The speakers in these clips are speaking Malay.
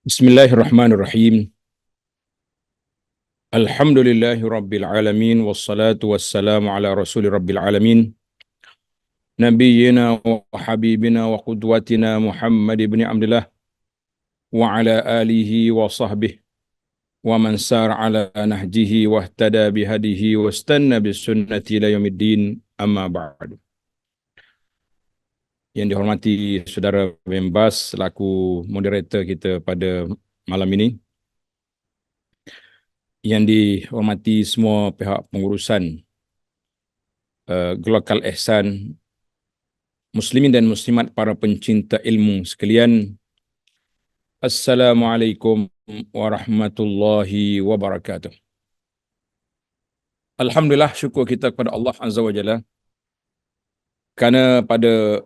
Bismillahirrahmanirrahim. Alhamdulillahi rabbil alamin wassalatu wassalamu ala rasuli rabbil alamin nabiyyina wa habibina wa qudwatina Muhammad ibn Abdullah wa ala alihi wa sahbihi wa man sar ala nahjihi wa ihtada bihadihi wa istanna bisunnati ila yaumiddin, amma ba'du. Yang dihormati saudara Membas selaku moderator kita pada malam ini, yang dihormati semua pihak pengurusan Gelakal Ihsan, muslimin dan muslimat, para pencinta ilmu sekalian, Assalamualaikum warahmatullahi wabarakatuh. Alhamdulillah, syukur kita kepada Allah Azza wa Jalla kerana pada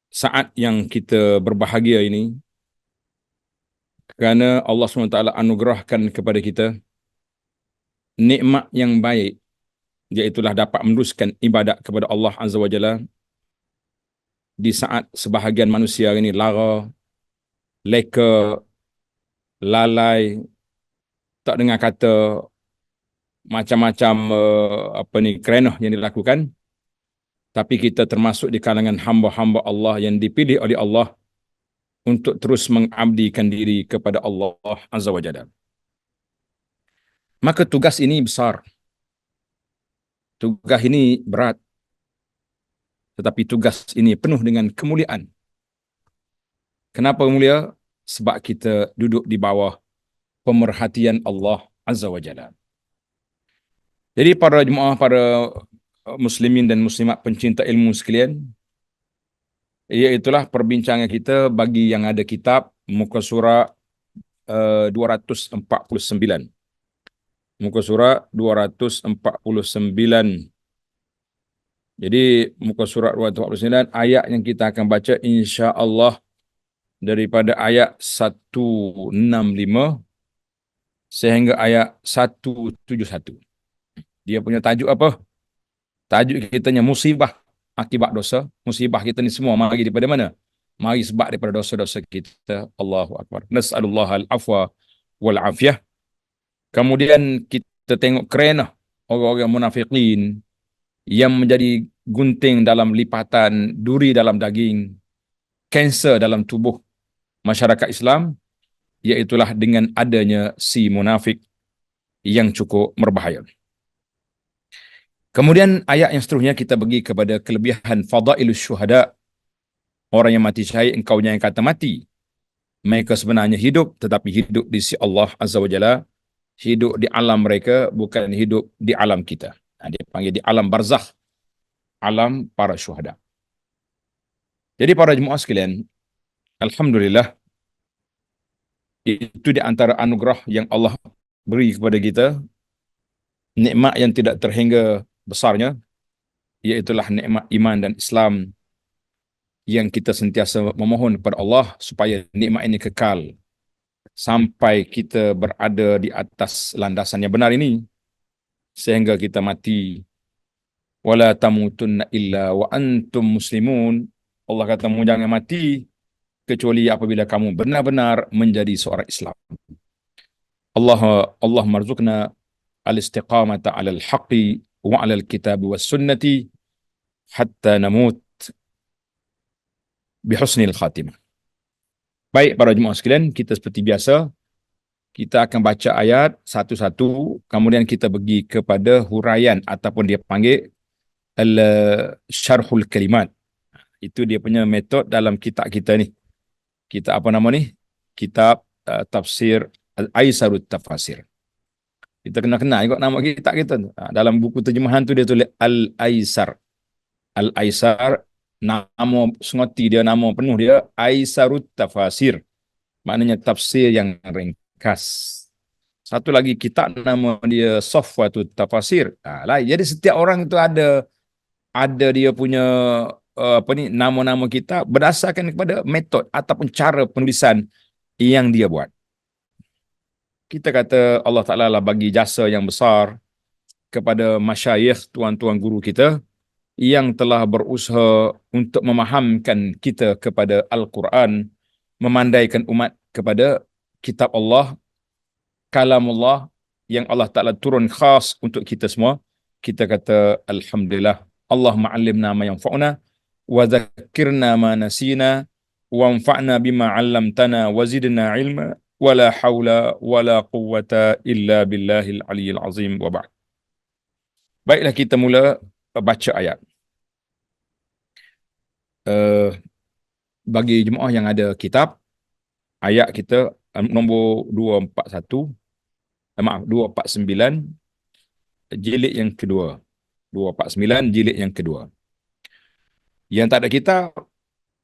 saat yang kita berbahagia ini, kerana Allah SWT anugerahkan kepada kita nikmat yang baik, iaitulah dapat meneruskan ibadat kepada Allah Azza wa Jalla di saat sebahagian manusia ini lara, leka, lalai, tak dengar kata macam-macam kerenah yang dilakukan. Tapi kita termasuk di kalangan hamba-hamba Allah yang dipilih oleh Allah untuk terus mengabdikan diri kepada Allah Azza wa Jalla. Maka tugas ini besar. Tugas ini berat. Tetapi tugas ini penuh dengan kemuliaan. Kenapa mulia? Sebab kita duduk di bawah pemerhatian Allah Azza wa Jalla. Jadi para jemaah, para muslimin dan muslimat pencinta ilmu sekalian, iaitulah perbincangan kita bagi yang ada kitab muka surat 249. Muka surat 249. Jadi muka surat 249, ayat yang kita akan baca insya-Allah daripada ayat 165 sehingga ayat 171. Dia punya tajuk apa? Tajuk kitanya musibah akibat dosa. Musibah kita ni semua mari daripada mana? Mari sebab daripada dosa-dosa kita. Allahu Akbar. Nas'alullah al-afwa wal-afiyah. Kemudian kita tengok kerenah orang-orang munafiqin yang menjadi gunting dalam lipatan, duri dalam daging, kanser dalam tubuh masyarakat Islam, iaitulah dengan adanya si munafik yang cukup berbahaya. Kemudian ayat yang seterusnya kita pergi kepada kelebihan fadailus syuhada. Orang yang mati syahid, engkau yang kata mati. Mereka sebenarnya hidup, tetapi hidup di sisi Allah Azza wa Jalla. Hidup di alam mereka, bukan hidup di alam kita. Dia panggil di alam barzakh, alam para syuhada. Jadi para jemaah sekalian, alhamdulillah, itu di antara anugerah yang Allah beri kepada kita, nikmat yang tidak terhingga besarnya, iaitulah nikmat iman dan Islam, yang kita sentiasa memohon kepada Allah supaya nikmat ini kekal sampai kita berada di atas landasan yang benar ini sehingga kita mati. Wala tamutunna illa wa antum muslimun. Allah kata, jangan mati kecuali apabila kamu benar-benar menjadi seorang Islam. Allah marzuqna al-istiqamata 'ala al-haqqi wa 'ala al-kitabi was sunnati hatta namut bihusnil khatimah. Baik para jemaah sekalian, kita seperti biasa, kita akan baca ayat satu-satu, kemudian kita pergi kepada huraian ataupun dia panggil syarhul kalimat. Itu dia punya metod dalam kitab kita ni. Kitab apa nama ni? Kitab tafsir Al-Aisarut Tafasir. Kita kena ikut nama kitab kita. Dalam buku terjemahan tu dia tulis Al-Aisar. Al-Aisar, nama sengoti dia, nama penuh dia Aisarut Tafasir. Maknanya tafsir yang ringkas. Satu lagi kitab nama dia Safwatut Tafasir. Jadi setiap orang itu ada dia punya nama-nama kitab berdasarkan kepada metod ataupun cara penulisan yang dia buat. Kita kata Allah Ta'ala lah bagi jasa yang besar kepada masyayikh, tuan-tuan guru kita yang telah berusaha untuk memahamkan kita kepada Al-Quran, memandaikan umat kepada kitab Allah, kalamullah yang Allah Ta'ala turun khas untuk kita semua, kita kata Alhamdulillah. Allahumma allimna ma yanfa'una wa zakkirna ma nasina wa anfa'na bima 'allamtana wa zidna ilma wa la hawla wa la quwwata illa billahil aliyyil azim wa ba'd. Baiklah, kita mula baca ayat. Uh, Bagi jemaah yang ada kitab, ayat kita nombor 241, maaf, 249 jilid yang kedua. 249 jilid yang kedua. Yang tak ada kitab,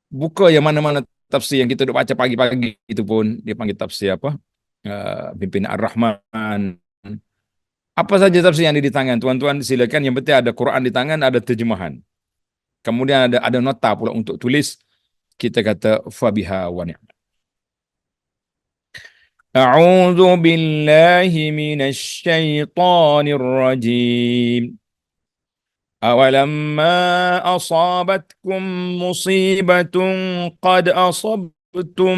buka yang mana-mana tafsir yang kita duk baca pagi-pagi itu pun dia panggil tafsir apa? Pimpinan Ar-Rahman. Apa saja tafsir yang ada di tangan, tuan-tuan silakan, yang penting ada Quran di tangan, ada terjemahan. Kemudian ada nota pula untuk tulis. Kita kata fabiha wa ni'mat. A'udzu billahi minasy syaithanir rajim. أولما أصابتكم مصيبة قد أصبتم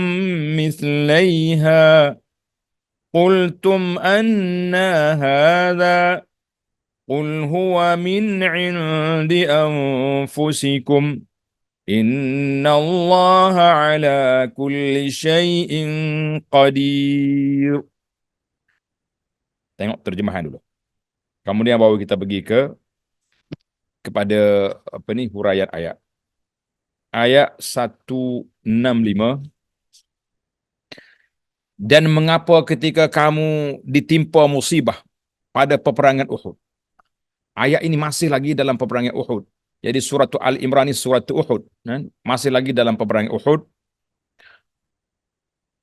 مثليها قلتم أنى هذا قل هو من عند أنفسكم إن الله على كل شيء قدير. Tengok terjemahan dulu. Kemudian baru kita pergi kepada huraian ayat. Ayat 165. Dan mengapa ketika kamu ditimpa musibah pada peperangan Uhud. Ayat ini masih lagi dalam peperangan Uhud. Jadi surat Al-Imran ini surat Uhud. Masih lagi dalam peperangan Uhud.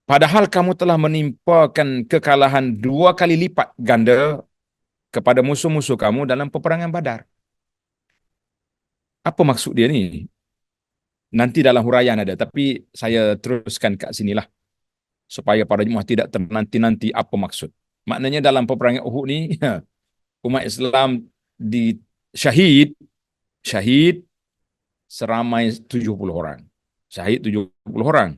Padahal kamu telah menimpakan kekalahan 2 kali lipat ganda kepada musuh-musuh kamu dalam peperangan Badar. Apa maksud dia ni? Nanti dalam huraian ada, tapi saya teruskan kat sinilah supaya para jemaah tidak ternanti-nanti apa maksud. Maknanya dalam peperangan Uhud ni umat Islam di syahid seramai 70 orang. Syahid 70 orang.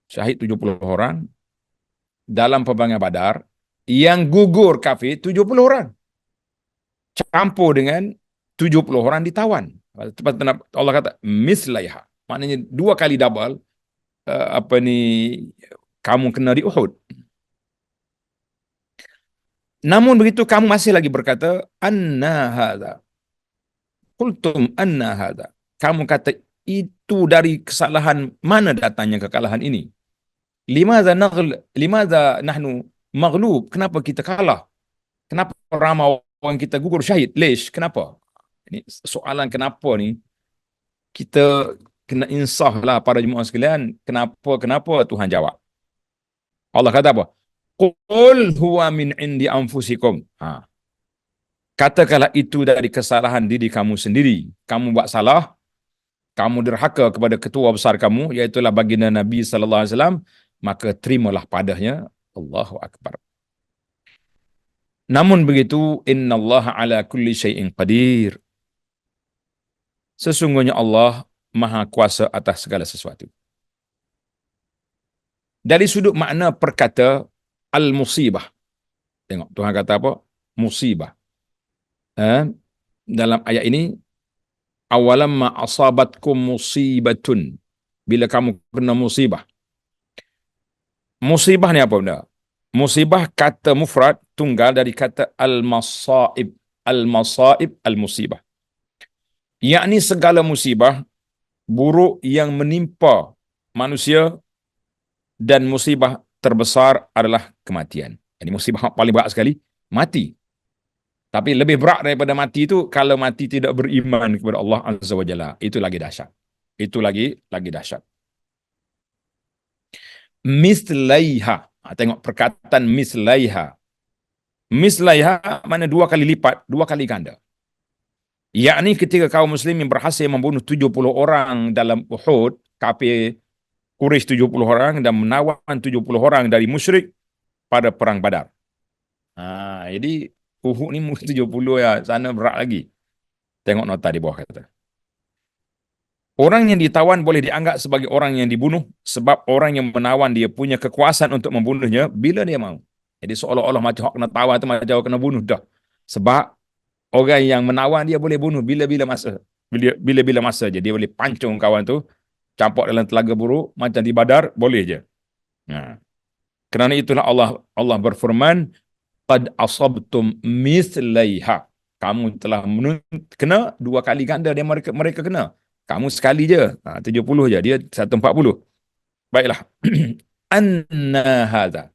Syahid 70 orang dalam peperangan Badar, yang gugur kafir 70 orang. Campur dengan 70 orang ditawan. Allah kata mislaiha. Maknanya 2 kali double kamu kena di Uhud. Namun begitu kamu masih lagi berkata anna hadza. Qultum anna hadza. Kamu kata itu dari kesalahan mana datangnya kekalahan ini? Limadza nahnu maghlub? Kenapa kita kalah? Kenapa ramai orang kita gugur syahid? Lish? Kenapa? Ini soalan kenapa ni kita kena insaf lah para jemaah sekalian. Kenapa Tuhan jawab? Allah kata apa? Qul huwa min indi anfusikum. Katakanlah itu dari kesalahan diri kamu sendiri. Kamu buat salah, kamu derhaka kepada ketua besar kamu, iaitulah baginda Nabi sallallahu alaihi wasallam, maka terimalah padanya. Allahu akbar. Namun begitu, innallaha ala kulli syai'in qadir. Sesungguhnya Allah Maha Kuasa atas segala sesuatu. Dari sudut makna perkata al-musibah. Tengok Tuhan kata apa? Musibah. Dalam ayat ini, awalamma asabatkum musibatun. Bila kamu kena musibah. Musibah ni apa benda? Musibah kata mufrad tunggal dari kata al-masaib. Al-masaib al-musibah. Yakni segala musibah buruk yang menimpa manusia, dan musibah terbesar adalah kematian. Ini musibah paling berat sekali, mati. Tapi lebih berat daripada mati itu kalau mati tidak beriman kepada Allah Azza wa Jalla. Itu lagi dahsyat. Itu lagi dahsyat. Mislaiha. Tengok perkataan mislaiha. Mislaiha mana 2 kali lipat, 2 kali ganda. Yakni ketika kaum muslimin berhasil membunuh 70 orang dalam Uhud, kafir Quraisy 70 orang dan menawan 70 orang dari musyrik pada perang Badar. Jadi Uhud ni 70 ya, sana berat lagi. Tengok nota di bawah kata. Orang yang ditawan boleh dianggap sebagai orang yang dibunuh sebab orang yang menawan dia punya kekuasaan untuk membunuhnya bila dia mahu. Jadi seolah-olah macam hak kena tawan tu macam kena bunuh dah. Sebab orang yang menawan dia boleh bunuh bila-bila masa. Bila-bila masa je dia boleh pancung kawan tu, campak dalam telaga buruk macam di Badar boleh je. Nah, kerana itulah Allah berfirman, qad asabtum mithlaiha. Kamu telah kena dua kali ganda dia mereka kena. Kamu sekali je. 70 je. Dia 140. Baiklah. Anna hadha.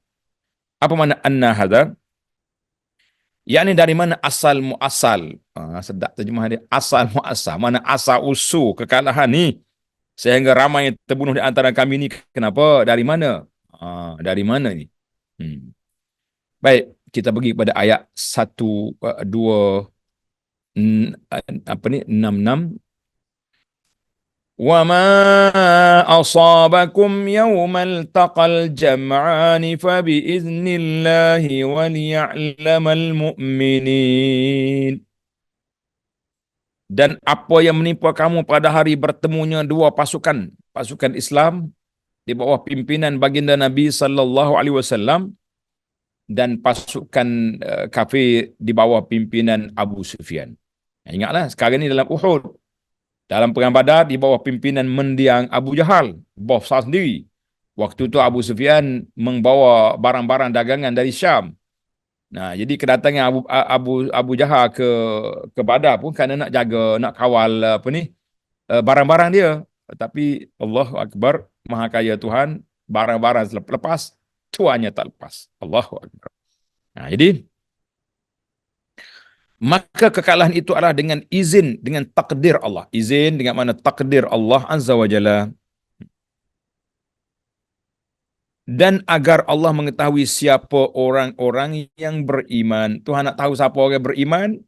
Apa makna anna hadha? Yakni dari mana asal muasal. Sedap terjemah dia. Asal muasal. Mana asal usul kekalahan ni. Sehingga ramai yang terbunuh di antara kami ni. Kenapa? Dari mana? Dari mana ni? Baik. Kita pergi pada ayat 1, 2, apa ni? 66. وَمَا أَصَابَكُمْ يَوْمَ الْتَقَى الْجَمْعَانِ فَبِإِذْنِ اللَّهِ وَلِيَعْلَمَ الْمُؤْمِنِينَ. Dan apa yang menimpa kamu pada hari bertemunya dua pasukan Islam di bawah pimpinan baginda Nabi sallallahu alaihi wasallam dan pasukan kafir di bawah pimpinan Abu Sufyan. Ingatlah sekarang ni dalam Uhud, dalam perang Badar di bawah pimpinan mendiang Abu Jahal, bos sendiri. Waktu itu Abu Sufyan membawa barang-barang dagangan dari Syam. Nah, jadi kedatangan Abu Jahal ke Badar pun kerana nak jaga, nak kawal apa ni, barang-barang dia. Tapi Allahu Akbar, Maha Kaya Tuhan, barang-barang lepas, tuannya tak lepas. Allahu Akbar. Nah, jadi maka kekalahan itu adalah dengan izin, dengan takdir Allah. Izin dengan mana takdir Allah Azza wa Jalla. Dan agar Allah mengetahui siapa orang-orang yang beriman. Tuhan nak tahu siapa orang beriman,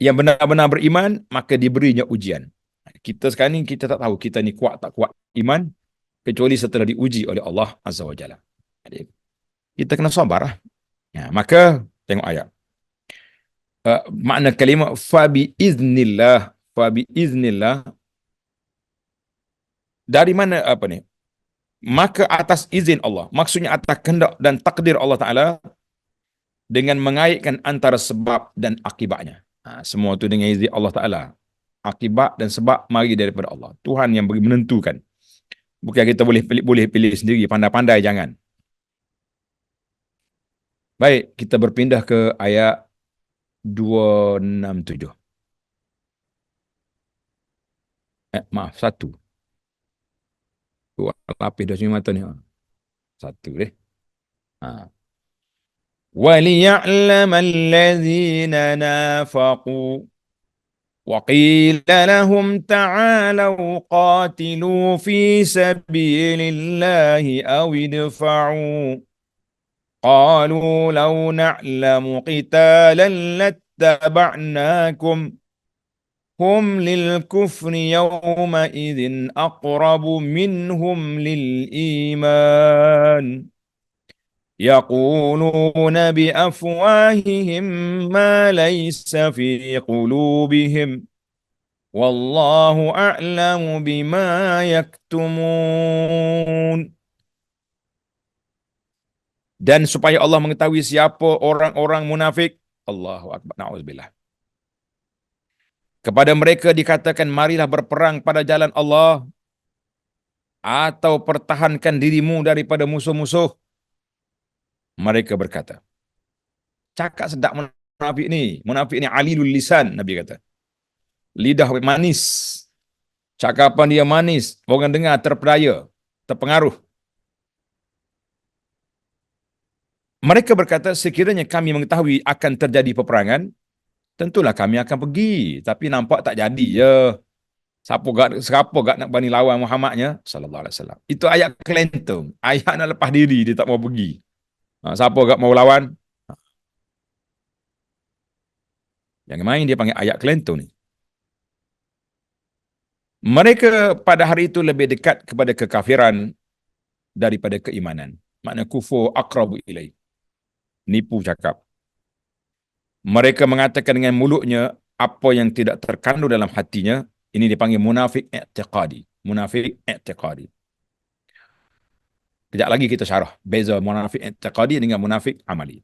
yang benar-benar beriman, maka diberinya ujian. Kita sekarang ni, kita tak tahu kita ni kuat tak kuat iman, kecuali setelah diuji oleh Allah Azza wa Jalla. Jadi, kita kena sabar. Maka, tengok ayat. Makna kalimah fabi iznillah, dari mana apa ni, maka atas izin Allah, maksudnya atas kehendak dan takdir Allah Ta'ala, dengan mengaitkan antara sebab dan akibatnya. Semua itu dengan izin Allah Ta'ala. Akibat dan sebab mari daripada Allah. Tuhan yang beri menentukan. Bukan kita boleh pilih sendiri, pandai-pandai jangan. Baik, kita berpindah ke ayat 267. Maaf, 1. Lapis dah sini mata ni. 1 deh. وَلِيَعْلَمَ الَّذِينَ نَافَقُوا وَقِيلَ لَهُمْ تَعَالَوْا قَاتِلُوا فِي سَبِيلِ اللَّهِ أَوْ ادْفَعُوا قَالُوا لَوْ نَعْلَمُ قِتَالًا لَاتَّبَعْنَاكُمْ هُمْ لِلْكُفْرِ يَوْمَئِذٍ أَقْرَبُ مِنْهُمْ لِلْإِيمَانِ يقولون بأفواههم ما ليس في قلوبهم والله أعلم بما يكتمون. Dan supaya Allah mengetahui siapa orang-orang munafik. Allahu Akbar, na'udzubillah. Kepada mereka dikatakan, marilah berperang pada jalan Allah atau pertahankan dirimu daripada musuh-musuh. Mereka berkata, cakap sedap munafik ni alilul lisan, Nabi kata. Lidah manis. Cakapan dia manis, orang dengar terpedaya, terpengaruh. Mereka berkata, sekiranya kami mengetahui akan terjadi peperangan, tentulah kami akan pergi. Tapi nampak tak jadi je. Siapa gak nak berani lawan Muhammadnya sallallahu alaihi wasallam. Itu ayat kelentung. Ayat nak lepas diri, dia tak mau pergi. Siapa gak mau lawan? Yang main dia panggil ayat kelentung ni. Mereka pada hari itu lebih dekat kepada kekafiran daripada keimanan. Makna kufur aqrabu ilai. Nipu cakap. Mereka mengatakan dengan mulutnya apa yang tidak terkandung dalam hatinya, Ini dipanggil munafik i'tiqadi. Munafik i'tiqadi. Kejap lagi kita syarah beza munafik i'tiqadi dengan munafik amali.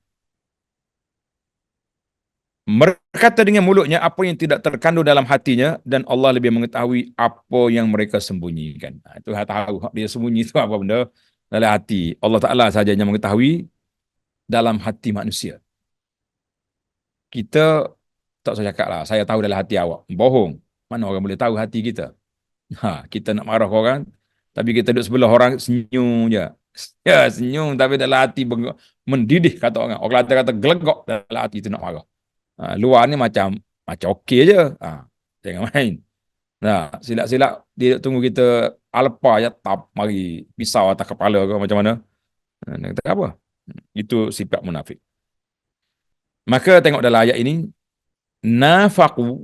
Berkata dengan mulutnya apa yang tidak terkandung dalam hatinya dan Allah lebih mengetahui apa yang mereka sembunyikan. Itu tahu dia sembunyi itu apa benda dalam hati. Allah Taala saja yang mengetahui dalam hati manusia. Kita tak usah cakap lah, saya tahu dalam hati awak. Bohong. Mana orang boleh tahu hati kita? Kita nak marah orang, tapi kita duduk sebelah orang senyum je. Ya, senyum tapi dalam hati mendidih kata orang. Orang kata gelegok dalam hati itu nak marah. Luar ni macam okey je. Jangan main. Silap-silap dia tunggu kita alpa je tap mari pisau atas kepala ke macam mana. Dia kata apa? Itu sifat munafik. Maka tengok dalam ayat ini, nafaqu,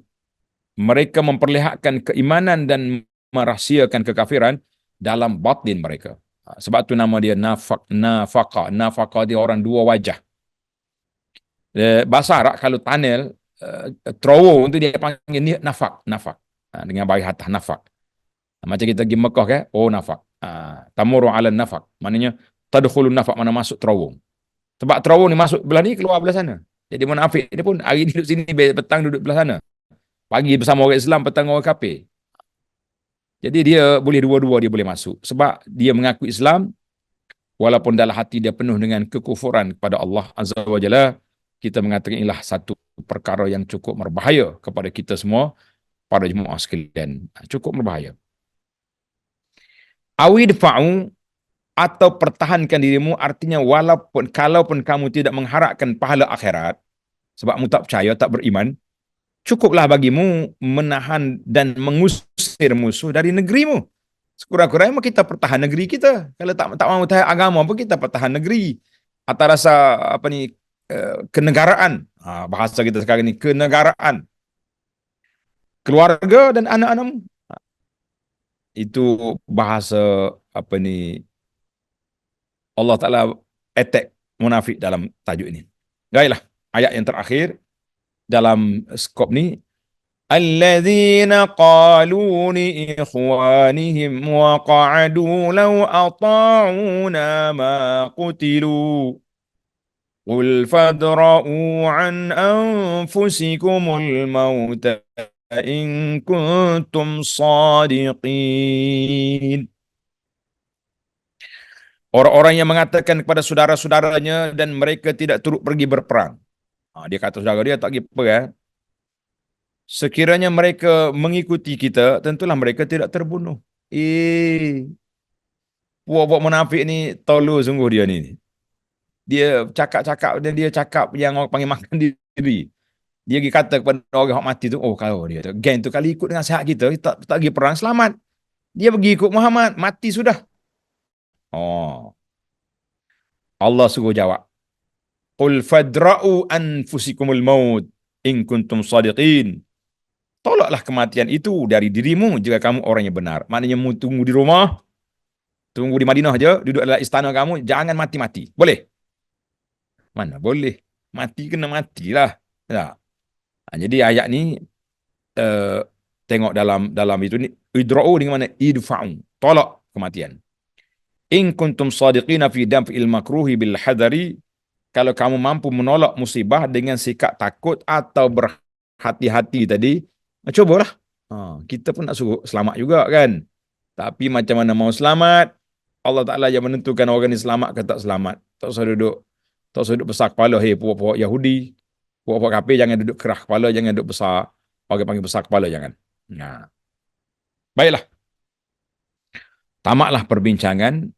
mereka memperlihatkan keimanan dan merahsiakan kekafiran dalam batin mereka. Sebab tu nama dia nafaqa. Nafaqa dia orang dua wajah. Bahasa Arab kalau tunnel, terowong tu dia panggil ni nafaq. Dengan bagi hatah nafaq. Macam kita pergi Mekah ke, nafaq. Tamuru ala nafaq. Maknanya tadkhulun nafaq, mana masuk terowong. Sebab terowong ni masuk belah ni, keluar belah sana. Jadi munafik dia pun hari ni duduk sini, petang duduk belah sana. Pagi bersama orang Islam, petang orang kafir. Jadi dia boleh dua-dua, dia boleh masuk. Sebab dia mengaku Islam, walaupun dalam hati dia penuh dengan kekufuran kepada Allah Azza wa Jalla. Kita mengatakan inilah satu perkara yang cukup berbahaya kepada kita semua, para jemaah sekalian. Cukup berbahaya. Awidfa'u, atau pertahankan dirimu, artinya kalaupun kamu tidak mengharapkan pahala akhirat, sebab kamu tak percaya, tak beriman, cukuplah bagimu menahan dan mengusir musuh dari negerimu. Sekurang-kurangnya kita pertahan negeri kita. Kalau tak mahu tahan agama pun kita pertahan negeri. Atas rasa kenegaraan. Bahasa kita sekarang ni kenegaraan. Keluarga dan anak-anakmu. Itu bahasa Allah Ta'ala attack munafik dalam tajuk ini. Baiklah, ayat yang terakhir dalam skop ni, alladzina qalu li ikhwanihim wa qa'adu law ata'una ma qutilu qul fadra'u an anfusikumul mauta in kuntum sadiqin. Orang-orang yang mengatakan kepada saudara-saudaranya dan mereka tidak turut pergi berperang. Dia kata saudara dia tak pergi perang. Sekiranya mereka mengikuti kita, tentulah mereka tidak terbunuh. Buat-buat munafik ni tolol sungguh dia ni. Dia cakap-cakap dan dia cakap yang orang panggil makan diri. Dia pergi kata kepada orang yang mati tu, kalau dia tu, geng tu kali ikut dengan sihat kita, tak pergi perang, selamat. Dia pergi ikut Muhammad, mati sudah. Allah suruh jawab. Qul fadra'u anfusikumul maut in kuntum sadiqin. Tolaklah kematian itu dari dirimu jika kamu orang yang benar. Maknanya tunggu di rumah, tunggu di Madinah aja, duduk dalam istana kamu, jangan mati-mati. Boleh? Mana boleh? Mati kena matilah. Jadi ayat ni tengok dalam itu ni, idra'u dengan mana? Idfa'u. Tolak kematian. In kuntum sadiqina fi damfil makruhi bil hadari, kalau kamu mampu menolak musibah dengan sikap takut atau berhati-hati tadi, cubalah. Kita pun nak suruh selamat juga kan. Tapi macam mana mau selamat? Allah Ta'ala yang menentukan orang ni selamat ke tak selamat. Tak usah duduk besar kepala. Puak-puak Yahudi, puak-puak kafir jangan duduk kerah kepala, jangan duduk besar. Orang panggil besar kepala, jangan. Baiklah. Tamatlah perbincangan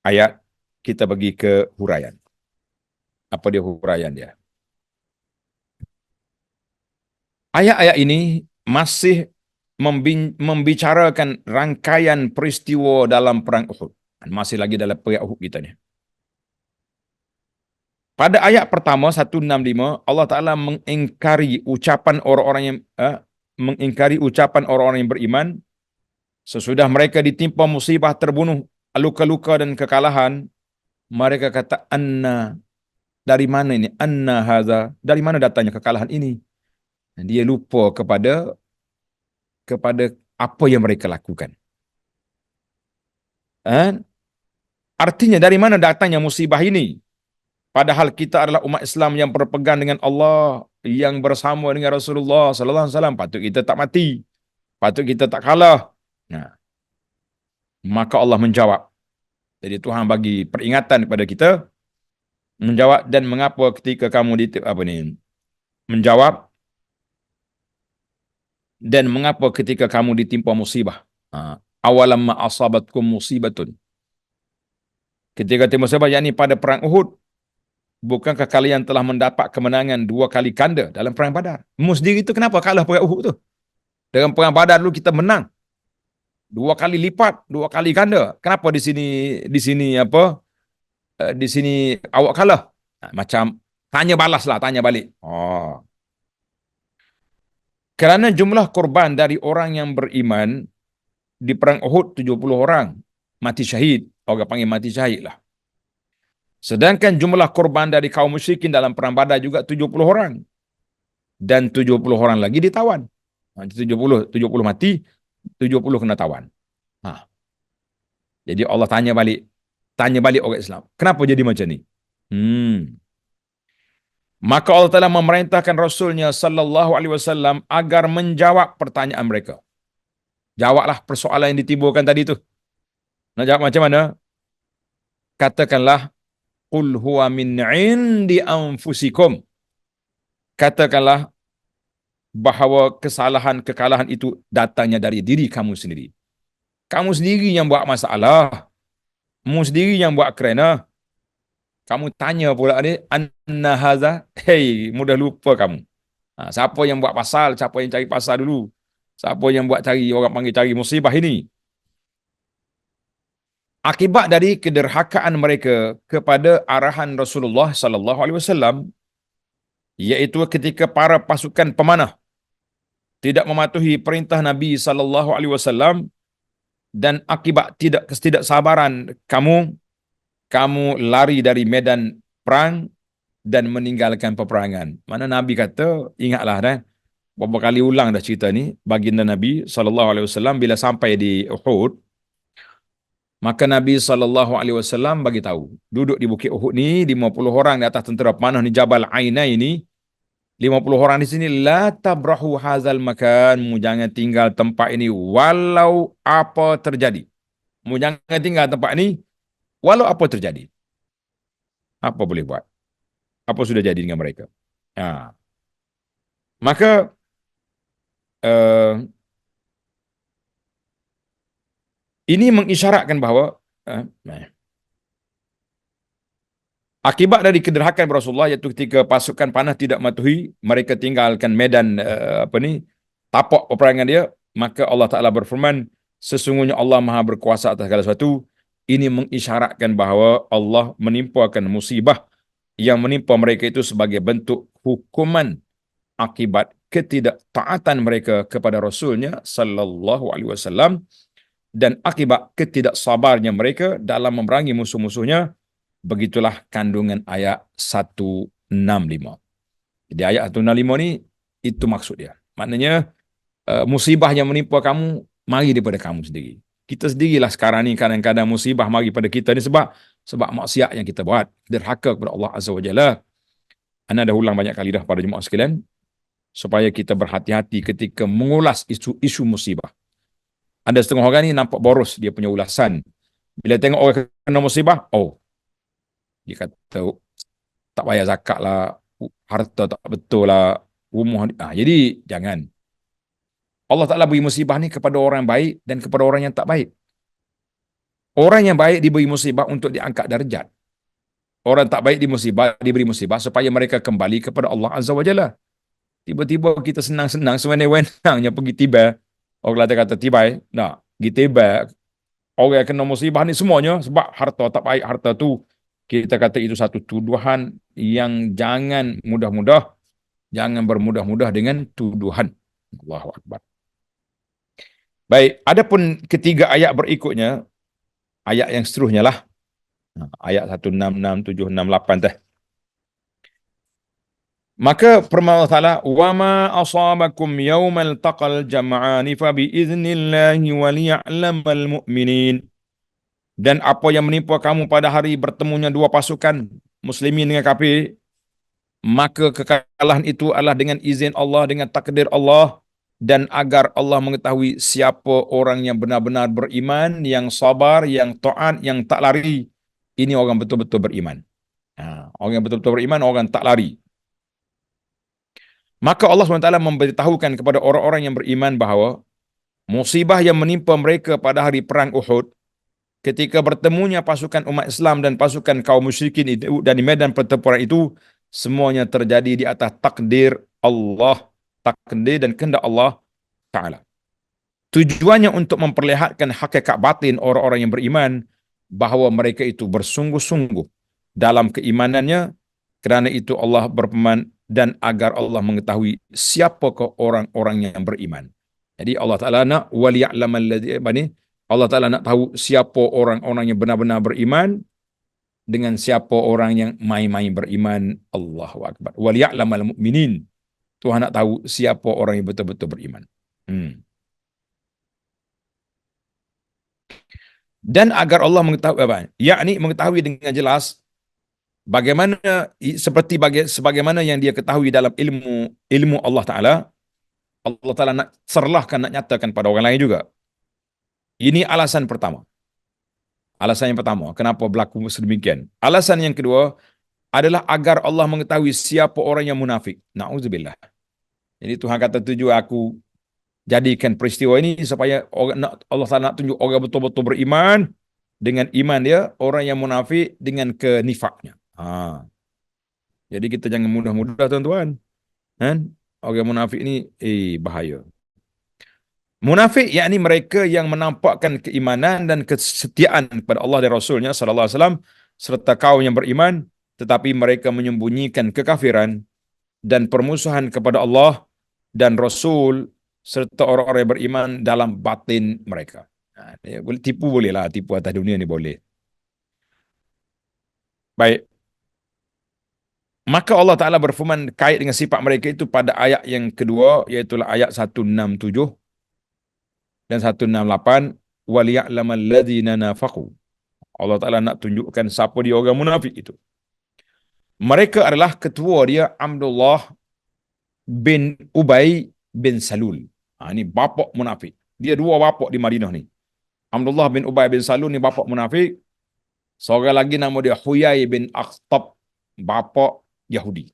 ayat, kita pergi ke huraian. Apa dia huraian dia? Ayat-ayat ini masih membicarakan rangkaian peristiwa dalam perang Uhud. Masih lagi dalam perang Uhud kita ni. Pada ayat pertama 165, Allah Ta'ala mengingkari ucapan orang-orang yang beriman sesudah mereka ditimpa musibah, terbunuh, luka-luka dan kekalahan. Mereka kata, dari mana ini? Dari mana datangnya kekalahan ini? Dia lupa kepada kepada apa yang mereka lakukan. Artinya dari mana datangnya musibah ini? Padahal kita adalah umat Islam yang berpegang dengan Allah, yang bersama dengan Rasulullah sallallahu alaihi wasallam. Patut kita tak mati, patut kita tak kalah. Nah, maka Allah menjawab. Jadi Tuhan bagi peringatan kepada kita, menjawab, dan mengapa ketika kamu menjawab, dan mengapa ketika kamu ditimpa musibah. Awalamma asabatkum musibatun. Ketika timpa musibah, yakni pada perang Uhud, bukankah kalian telah mendapat kemenangan 2 kali ganda dalam perang Badar? Mu sendiri itu kenapa kalah perang Uhud tu? Dalam perang Badar dulu kita menang 2 kali lipat, 2 kali ganda. Kenapa di sini di sini awak kalah? Macam tanya balas lah, tanya balik. Kerana jumlah korban dari orang yang beriman di perang Uhud 70 orang mati syahid. Orang panggil mati syahid lah. Sedangkan jumlah korban dari kaum musyrikin dalam perang Badar juga 70 orang. Dan 70 orang lagi ditawan. 70 mati, 70 kena tawan. Jadi Allah tanya balik orang Islam. Kenapa jadi macam ni? Maka Allah Ta'ala memerintahkan Rasulnya sallallahu alaihi wasallam agar menjawab pertanyaan mereka. Jawablah persoalan yang ditimbulkan tadi tu. Nak jawab macam mana? Katakanlah, qul huwa min indi anfusikum. Katakanlah bahawa kekalahan itu datangnya dari diri kamu sendiri. Kamu sendiri yang buat masalah. Kamu sendiri yang buat kerana. Kamu tanya pula ni, anna haza, mudah lupa kamu. Siapa yang buat pasal, siapa yang cari pasal dulu. Siapa yang buat orang panggil cari musibah ini. Akibat dari kederhakaan mereka kepada arahan Rasulullah sallallahu alaihi wasallam, iaitu ketika para pasukan pemanah tidak mematuhi perintah Nabi sallallahu alaihi wasallam, dan akibat ketidaksabaran kamu lari dari medan perang dan meninggalkan peperangan. Mana Nabi kata, ingatlah berapa kali ulang dah cerita ni, baginda Nabi sallallahu alaihi wasallam bila sampai di Uhud, maka Nabi SAW bagi tahu, duduk di Bukit Uhud ni 50 orang di atas tentera panah ni Jabal Ainai ni, 50 orang di sini, la tabrahu hazal makan, mu jangan tinggal tempat ini walau apa terjadi. Mu jangan tinggal tempat ini walau apa terjadi. Apa boleh buat? Apa sudah jadi dengan mereka? Maka ini mengisyaratkan bahawa akibat dari kederhakaan Rasulullah, iaitu ketika pasukan panah tidak mematuhi, mereka tinggalkan medan tapak peperangan dia, maka Allah Ta'ala berfirman, sesungguhnya Allah Maha berkuasa atas segala sesuatu. Ini mengisyaratkan bahawa Allah menimpakan musibah yang menimpa mereka itu sebagai bentuk hukuman akibat ketidaktaatan mereka kepada Rasulnya sallallahu alaihi wasallam, dan akibat ketidaksabarnya mereka dalam memerangi musuh-musuhnya. Begitulah kandungan ayat 165. Jadi ayat 165 ni, itu maksud dia. Maknanya musibah yang menimpa kamu mari daripada kamu sendiri. Kita sendirilah sekarang ni kadang-kadang musibah mari pada kita ni sebab maksiat yang kita buat, derhaka kepada Allah Azza wa Jalla. Ana dah ulang banyak kali dah pada jemaah sekalian, supaya kita berhati-hati ketika mengulas isu musibah. Ada setengah orang ni nampak boros dia punya ulasan. Bila tengok orang kena musibah, dia kata, tak bayar zakat lah, harta tak betul lah, rumah. Jadi jangan. Allah Ta'ala beri musibah ni kepada orang baik dan kepada orang yang tak baik. Orang yang baik diberi musibah untuk diangkat darjat. Orang tak baik diberi musibah supaya mereka kembali kepada Allah Azza wa Jalla. Tiba-tiba kita senang-senang, sewenang-wenangnya pergi tiba. Orang kata tiba, pergi tiba. Orang yang kena musibah ni semuanya sebab harta tak baik, harta tu. Kita kata itu satu tuduhan yang jangan bermudah-mudah dengan tuduhan. Allahu Akbar. Baik, adapun ketiga ayat berikutnya, ayat yang seterusnya lah. Ayat 166, 7, 6, 8 teh. Maka firman Allah Ta'ala, "Wa ma asabakum yawmal taqal jam'ani fa bi idznillah wa liya'lamal mu'minin." Dan apa yang menimpa kamu pada hari bertemunya dua pasukan muslimin dengan kafir, maka kekalahan itu adalah dengan izin Allah, dengan takdir Allah, dan agar Allah mengetahui siapa orang yang benar-benar beriman, yang sabar, yang taat, yang tak lari. Ini orang betul-betul beriman. Orang yang betul-betul beriman, orang tak lari. Maka Allah SWT memberitahukan kepada orang-orang yang beriman bahawa musibah yang menimpa mereka pada hari perang Uhud, ketika bertemunya pasukan umat Islam dan pasukan kaum musyrikin itu dan di medan pertempuran itu, semuanya terjadi di atas takdir Allah, takdir dan kehendak Allah Ta'ala. Tujuannya untuk memperlihatkan hakikat batin orang-orang yang beriman bahawa mereka itu bersungguh-sungguh dalam keimanannya, kerana itu Allah berfirman, dan agar Allah mengetahui siapakah orang-orang yang beriman. Jadi Allah Ta'ala nak waliya'lamal ladzi, Allah Ta'ala nak tahu siapa orang-orang yang benar-benar beriman dengan siapa orang yang main-main beriman. Allahu Akbar. Waliya'lamal mu'minin. Tuhan nak tahu siapa orang yang betul-betul beriman. Dan agar Allah mengetahui apa? Yakni mengetahui dengan jelas bagaimana sebagaimana yang dia ketahui dalam ilmu Allah Ta'ala. Allah Ta'ala nak serlahkan, nak nyatakan pada orang lain juga. Ini alasan pertama. Alasan yang pertama, kenapa berlaku sedemikian. Alasan yang kedua adalah agar Allah mengetahui siapa orang yang munafik. Na'udzubillah. Jadi Tuhan kata tujuan aku jadikan peristiwa ini supaya Allah Ta'ala nak tunjuk orang betul-betul beriman dengan iman dia, orang yang munafik dengan kenifaknya. Jadi kita jangan mudah-mudah tuan-tuan. Orang munafik ini bahaya. Munafik yakni mereka yang menampakkan keimanan dan kesetiaan kepada Allah dan Rasulnya sallallahu alaihi wasallam serta kaum yang beriman, tetapi mereka menyembunyikan kekafiran dan permusuhan kepada Allah dan Rasul serta orang-orang yang beriman dalam batin mereka. Boleh tipu, bolehlah tipu atas dunia ni boleh. Baik. Maka Allah Ta'ala berfirman kait dengan sifat mereka itu pada ayat yang kedua, iaitu ayat 167 dan 168, waliya'lamal ladzina nafaqu. Allah Ta'ala nak tunjukkan siapa dia orang munafik itu. Mereka adalah ketua dia Abdullah bin Ubay bin Salul. Ini bapak munafik. Dia dua bapak di Madinah ni. Abdullah bin Ubay bin Salul ni bapak munafik. Seorang lagi nama dia Huyai bin Akhtab, bapak Yahudi.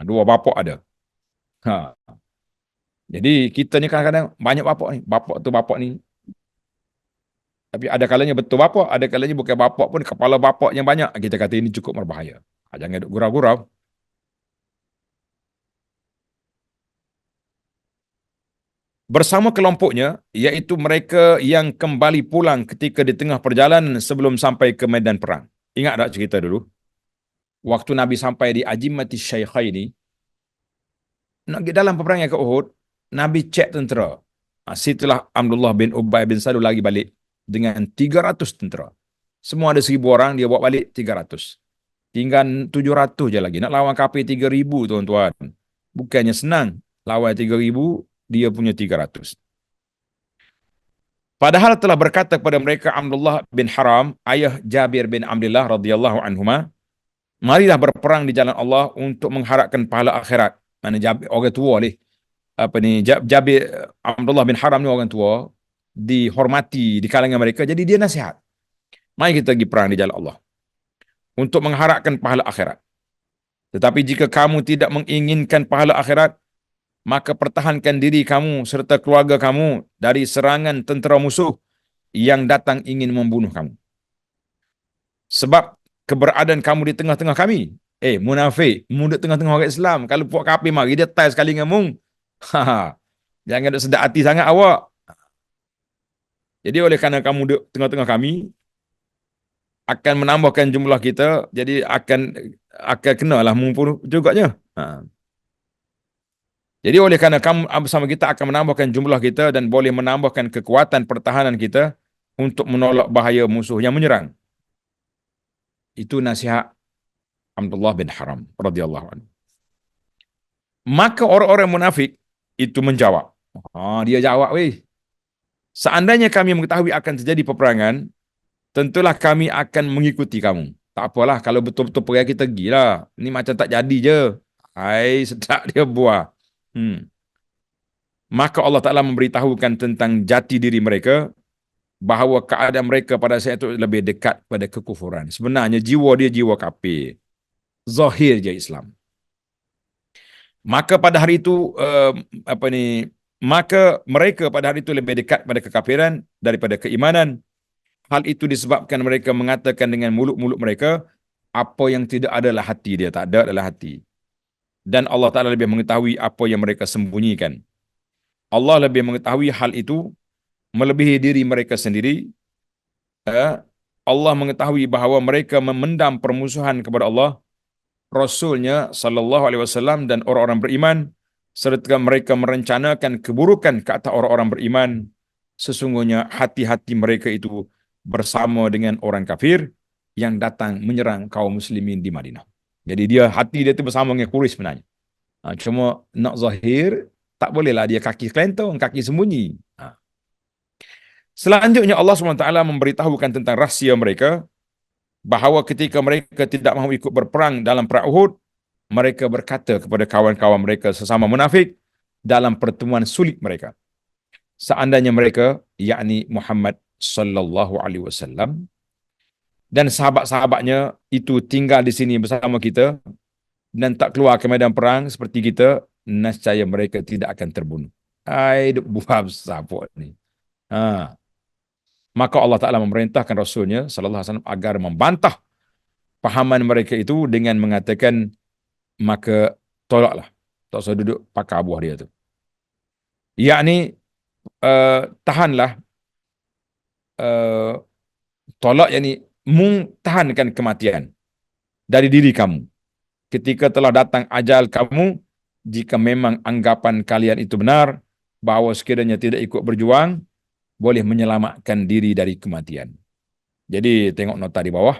Dua bapak ada. Jadi kita ni kadang-kadang banyak bapak ni. Bapak tu bapak ni. Tapi ada kalanya betul bapak, ada kalanya bukan bapak pun, kepala bapak yang banyak. Kita kata ini cukup berbahaya. Jangan duk gurau-gurau. Bersama kelompoknya, iaitu mereka yang kembali pulang ketika di tengah perjalanan sebelum sampai ke medan perang. Ingat tak cerita dulu? Waktu Nabi sampai di Ajimatis Syaikhaini, dalam peperangan ke Uhud, Nabi cek tentera. Setelah Abdullah bin Ubay bin Salul lagi balik dengan 300 tentera. Semua ada 1,000 orang, dia bawa balik 300. Tinggal 700 je lagi. Nak lawan kafir 3,000 tuan-tuan. Bukannya senang. Lawan 3,000, dia punya 300. Padahal telah berkata kepada mereka Abdullah bin Haram, ayah Jabir bin Abdullah radhiyallahu anhuma, marilah berperang di jalan Allah untuk mengharapkan pahala akhirat. Mana Jabir, orang tua ni. Jabir Abdullah bin Haram ni orang tua, dihormati di kalangan mereka, jadi dia nasihat. Mari kita pergi perang di jalan Allah untuk mengharapkan pahala akhirat. Tetapi jika kamu tidak menginginkan pahala akhirat, maka pertahankan diri kamu serta keluarga kamu dari serangan tentera musuh yang datang ingin membunuh kamu. Sebab keberadaan kamu di tengah-tengah kami, munafik, mu di tengah-tengah orang Islam, kalau puak kafir mari dia tai sekali dengan mung. Jangan ada sedap hati sangat awak. Jadi oleh kerana kamu di tengah-tengah kami, akan menambahkan jumlah kita, jadi akan kenalah membunuh juganya. Jadi oleh kerana kamu bersama kita akan menambahkan jumlah kita dan boleh menambahkan kekuatan pertahanan kita untuk menolak bahaya musuh yang menyerang. Itu nasihat Abdullah bin Haram radhiyallahu anhu. Maka orang-orang munafik itu menjawab. Dia jawab, weh. Seandainya kami mengetahui akan terjadi peperangan, tentulah kami akan mengikuti kamu. Tak apalah kalau betul-betul pergi kita pergilah. Ini macam tak jadi je. Hai, sedap dia buah. Maka Allah Ta'ala memberitahukan tentang jati diri mereka, bahawa keadaan mereka pada saat itu lebih dekat pada kekufuran. Sebenarnya jiwa dia jiwa kafir. Zahir je Islam. Maka pada hari itu maka mereka pada hari itu lebih dekat pada kekafiran daripada keimanan. Hal itu disebabkan mereka mengatakan dengan mulut-mulut mereka apa yang tidak adalah hati dia, tak ada adalah hati. Dan Allah Taala lebih mengetahui apa yang mereka sembunyikan. Allah lebih mengetahui hal itu melebihi diri mereka sendiri. Allah mengetahui bahawa mereka memendam permusuhan kepada Allah, Rasulnya sallallahu alaihi wasallam dan orang-orang beriman, serta mereka merencanakan keburukan ke atas orang-orang beriman. Sesungguhnya hati-hati mereka itu bersama dengan orang kafir yang datang menyerang kaum muslimin di Madinah. Jadi hati dia itu bersama dengan Quraisy sebenarnya. Cuma nak zahir, tak bolehlah dia kaki kelentong, kaki sembunyi. Selanjutnya Allah SWT memberitahukan tentang rahsia mereka, bahawa ketika mereka tidak mahu ikut berperang dalam perang Uhud, mereka berkata kepada kawan-kawan mereka sesama munafik dalam pertemuan sulit mereka, seandainya mereka, yakni Muhammad sallallahu alaihi wasallam dan sahabat-sahabatnya itu tinggal di sini bersama kita dan tak keluar ke medan perang seperti kita, nescaya mereka tidak akan terbunuh. Duk buah besar ni. Maka Allah Ta'ala memerintahkan Rasulnya sallallahu alaihi wasallam agar membantah pahaman mereka itu dengan mengatakan, maka tolaklah, tak usah duduk pakar buah dia tu. Yakni tahanlah, tolak yakni tahankan kematian dari diri kamu ketika telah datang ajal kamu, jika memang anggapan kalian itu benar bahawa sekiranya tidak ikut berjuang boleh menyelamatkan diri dari kematian. Jadi tengok nota di bawah,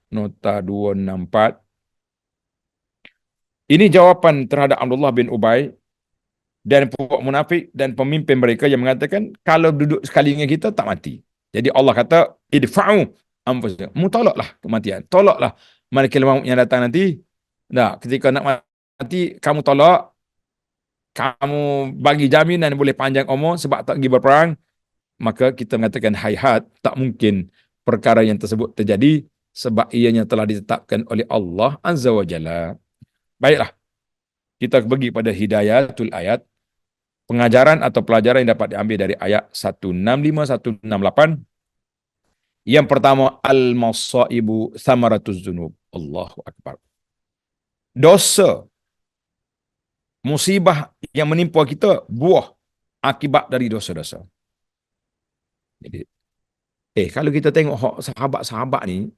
nota 264. Ini jawapan terhadap Abdullah bin Ubay dan puak munafik dan pemimpin mereka yang mengatakan kalau duduk sekali dengan kita tak mati. Jadi Allah kata, idfa'u anfusakum, tolaklah kematian, tolaklah malaikat maut yang datang nanti. Nah, ketika nak mati kamu tolak, kamu bagi jaminan boleh panjang umur sebab tak pergi berperang. Maka kita mengatakan hayhat, tak mungkin perkara yang tersebut terjadi sebab ianya telah ditetapkan oleh Allah Azza wa Jalla. Baiklah, kita pergi pada hidayatul ayat, pengajaran atau pelajaran yang dapat diambil dari ayat 165, 168. Yang pertama, al-masaibu thamaratuz dzunub. Allahu akbar. Dosa, musibah yang menimpa kita buah akibat dari dosa-dosa. Jadi, kalau kita tengok sahabat-sahabat ni,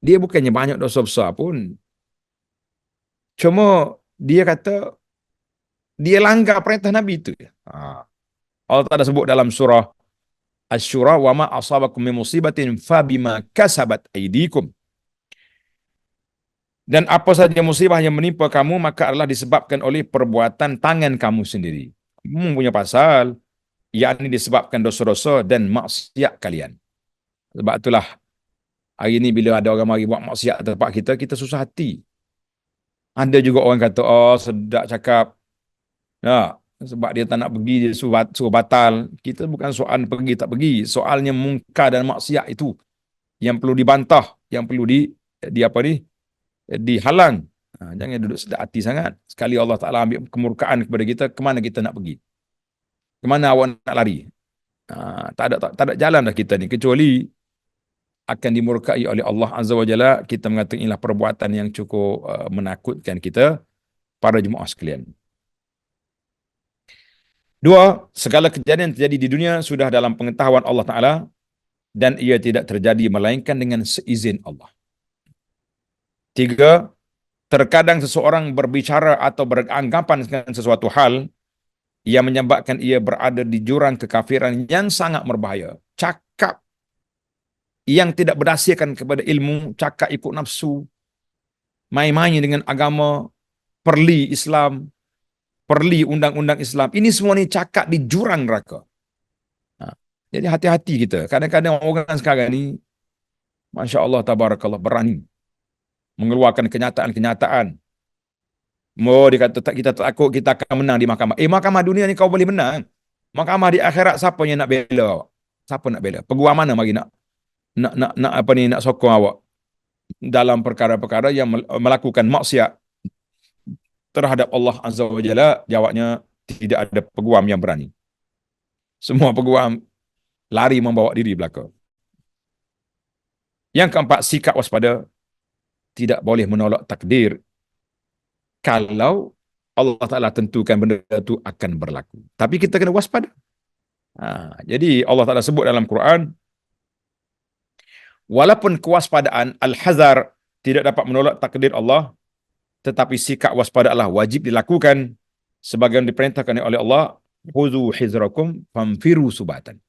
dia bukannya banyak dosa besar pun. Cuma dia kata dia langgar perintah Nabi itu. Allah Ta'ala sebut dalam surah Asy-Syura, wa ma asabakum min musibatin fa bima kasabat aydikum. Dan apa saja musibah yang menimpa kamu maka adalah disebabkan oleh perbuatan tangan kamu sendiri. Mempunyai pasal, yakni disebabkan dosa-dosa dan maksiat kalian. Sebab itulah hari ini bila ada orang mari buat maksiat tempat kita, kita susah hati. Ada juga orang kata, sedap cakap. Sebab dia tak nak pergi, dia suruh batal. Kita bukan soal pergi tak pergi. Soalnya mungkar dan maksiat itu yang perlu dibantah, yang perlu dihalang. Jangan duduk sedap hati sangat. Sekali Allah Ta'ala ambil kemurkaan kepada kita, kemana kita nak pergi? Kemana awak nak lari? Tak ada jalan dah kita ni, kecuali akan dimurkai oleh Allah Azza wa Jalla. Kita mengatakan inilah perbuatan yang cukup menakutkan kita, para jemaah sekalian. Dua, segala kejadian terjadi di dunia sudah dalam pengetahuan Allah Ta'ala dan ia tidak terjadi melainkan dengan seizin Allah. Tiga, terkadang seseorang berbicara atau beranggapan dengan sesuatu hal yang menyebabkan ia berada di jurang kekafiran yang sangat berbahaya. Cakap yang tidak berdasarkan kepada ilmu, cakap ikut nafsu, main-main dengan agama, perli Islam, perli undang-undang Islam. Ini semua ni cakap di jurang neraka. Ha. Jadi hati-hati kita. Kadang-kadang orang sekarang ni, Masya Allah, tabarakallah, berani mengeluarkan kenyataan-kenyataan. Mau dikata kita takut kita akan menang di mahkamah. Mahkamah dunia ni kau boleh menang. Mahkamah di akhirat siapa yang nak bela awak? Siapa nak bela? Peguam mana mari nak apa ni, nak sokong awak dalam perkara-perkara yang melakukan maksiat terhadap Allah Azza wa Jalla? Jawabnya, tidak ada peguam yang berani. Semua peguam lari membawa diri belaka. Yang keempat, sikap waspada. Tidak boleh menolak takdir kalau Allah Ta'ala tentukan benda itu akan berlaku. Tapi kita kena waspada. Jadi Allah Ta'ala sebut dalam Quran, walaupun kewaspadaan al-hazar tidak dapat menolak takdir Allah, tetapi sikap waspada Allah wajib dilakukan sebagaimana diperintahkan oleh Allah, khuzu hizrakum famfiru subatan.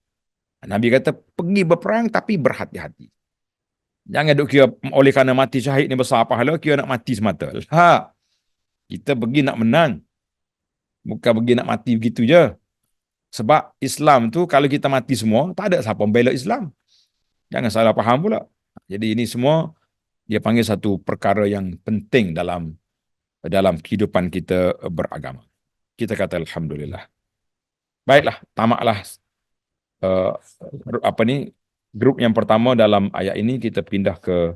Nabi kata, pergi berperang tapi berhati-hati. Jangan duk kira oleh kerana mati syahid ni besar pahala, kira nak mati semata. Kita pergi nak menang. Bukan pergi nak mati begitu je. Sebab Islam tu kalau kita mati semua, tak ada siapa membela Islam. Jangan salah faham pula. Jadi ini semua dia panggil satu perkara yang penting dalam kehidupan kita beragama. Kita kata alhamdulillah. Baiklah, tamaklah grup yang pertama dalam ayat ini. Kita pindah ke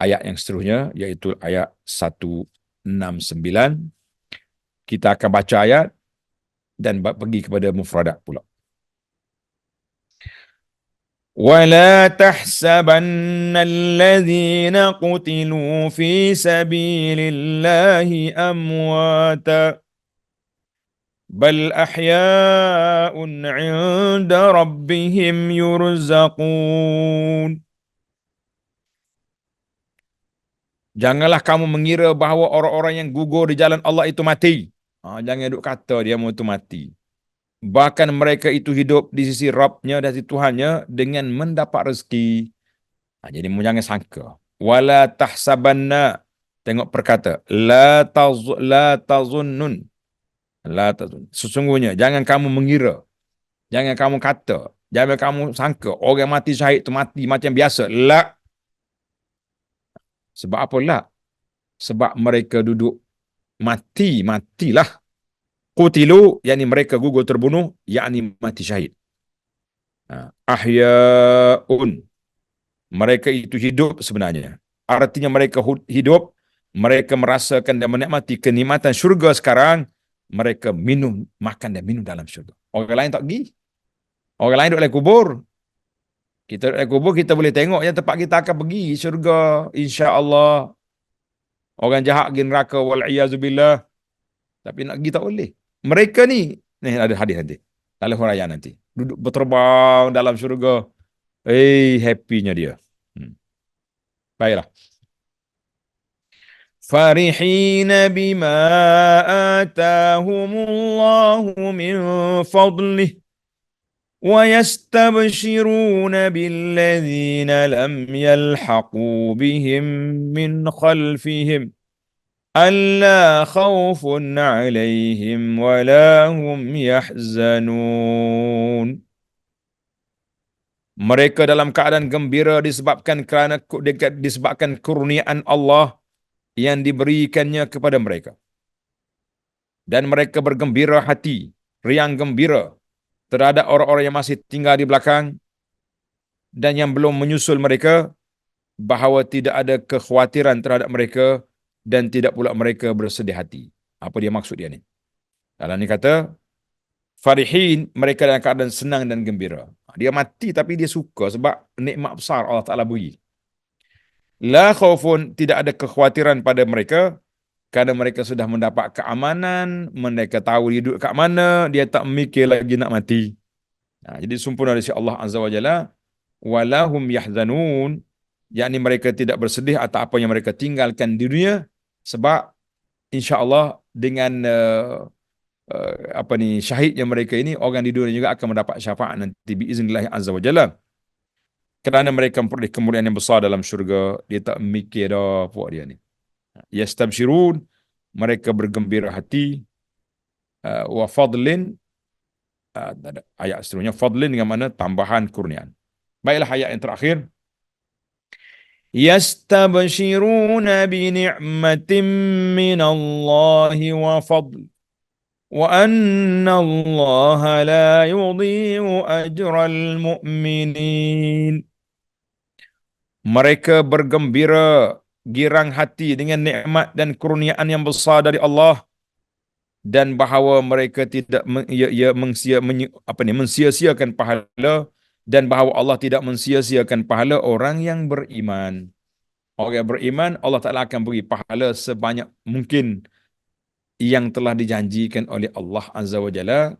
ayat yang seterusnya, iaitu ayat 169. Kita akan baca ayat dan pergi kepada mufradat pula. وَلَا تَحْسَبَنَّ الَّذِينَ قُتِلُوا فِي سَبِيلِ اللَّهِ أَمْوَاتًا بَلْ أَحْيَاءٌ عِندَ رَبِّهِمْ يُرْزَقُونَ. Janganlah kamu mengira bahawa orang-orang yang gugur di jalan Allah itu mati. Jangan duk kata dia mau itu mati. Bahkan mereka itu hidup di sisi Rabb-Nya dan sisi Tuhannya dengan mendapat rezeki. Jadi jangan sangka. Wala tahsabanna. Tengok perkata. La tazunnun. Sesungguhnya jangan kamu mengira. Jangan kamu kata. Jangan kamu sangka orang mati syahid itu mati macam biasa. La. Sebab apa la? Sebab mereka duduk matilah. Qutilu, yakni mereka gugur terbunuh, yakni mati syahid. Ahya'un, mereka itu hidup sebenarnya. Artinya mereka hidup, mereka merasakan dan menikmati kenikmatan syurga sekarang. Mereka makan dan minum dalam syurga. Orang lain tak pergi. Orang lain duduk dalam kubur. Kita duduk dalam kubur, kita boleh tengok yang tempat kita akan pergi, syurga, insya-Allah. Orang jahat pergi neraka, wal'iyazubillah. Tapi nak pergi tak boleh. Mereka ni ada hadis nanti. Dalam huraian nanti. Duduk berterbang dalam syurga. Happy-nya dia. Baiklah. Farihina bima atahumullahu min fadlih. Wa yastabshiruna billadzina lam yalhaqu bihim min khalfihim. ألا خوف عليهم ولا هم يحزنون. Mereka dalam keadaan gembira disebabkan kurniaan Allah yang diberikannya kepada mereka. Dan mereka bergembira hati, riang gembira terhadap orang-orang yang masih tinggal di belakang dan yang belum menyusul mereka, bahawa tidak ada kekhawatiran terhadap mereka dan tidak pula mereka bersedih hati. Apa dia maksud dia ni? Dalam ni kata, farihin, mereka dalam keadaan senang dan gembira. Dia mati tapi dia suka sebab nikmat besar Allah Ta'ala beri. La khaufun, tidak ada kekhawatiran pada mereka kerana mereka sudah mendapat keamanan, mereka tahu dia duduk kat mana, dia tak mikir lagi nak mati. Jadi sempurna dari Allah Azza wa Jalla. Walahum yahzanun, yakni mereka tidak bersedih atas apa yang mereka tinggalkan di dunia, sebab insya-Allah dengan syahidnya mereka ini, orang di dunia juga akan mendapat syafaat nanti biiznillah azza wajalla. Kerana mereka memperoleh kemuliaan yang besar dalam syurga, dia tak mikir dah puak dia ni. Yastabshirun, mereka bergembira hati, wa fadlin, ayat seterusnya fadlin dengan mana tambahan kurniaan. Baiklah ayat yang terakhir. Yastabshiruna bi ni'matin min Allah wa fadl wa anna Allah la yudhi'u ajral mu'minin. Mereka bergembira, girang hati dengan nikmat dan kurniaan yang besar dari Allah, dan bahawa mereka tidak mensia-siakan pahala, dan bahawa Allah tidak mensia-siakan pahala orang yang beriman. Orang yang beriman, Allah Ta'ala akan beri pahala sebanyak mungkin yang telah dijanjikan oleh Allah Azza wa Jalla.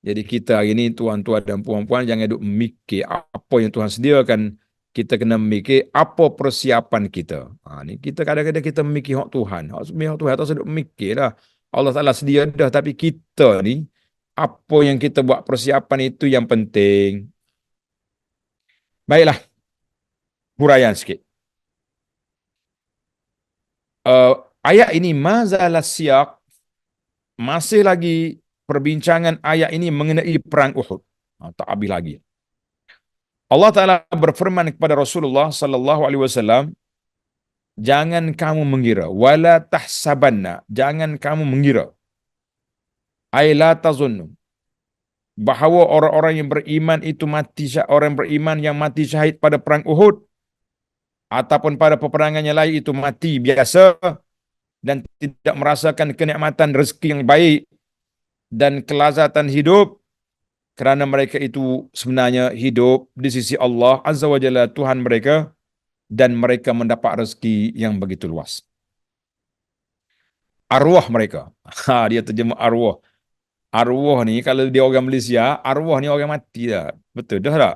Jadi kita hari ini, tuan-tuan dan puan-puan, jangan duk mikir apa yang Tuhan sediakan. Kita kena mikir apa persiapan kita. Ni kita kadang-kadang kita mikir hak Tuhan. Hak Tuhan tak seduk mikir lah. Allah Ta'ala sedia dah, tapi kita ni, apa yang kita buat persiapan itu yang penting. Baiklah, huraian sikit. Ayat ini mazalah siyak, masih lagi perbincangan ayat ini mengenai perang Uhud. Tak habis lagi. Allah Ta'ala berfirman kepada Rasulullah sallallahu alaihi wasallam, jangan kamu mengira, wala tahsabanna, jangan kamu mengira, ay la tazunnu, bahawa orang-orang yang beriman itu mati, orang beriman yang mati syahid pada perang Uhud ataupun pada peperangan yang lain itu mati biasa dan tidak merasakan kenikmatan rezeki yang baik dan kelazatan hidup, kerana mereka itu sebenarnya hidup di sisi Allah Azza wa Jalla, Tuhan mereka, dan mereka mendapat rezeki yang begitu luas. Arwah mereka, dia terjemah arwah. Arwah ni kalau dia orang Malaysia, arwah ni orang mati dah. Betul dah tak?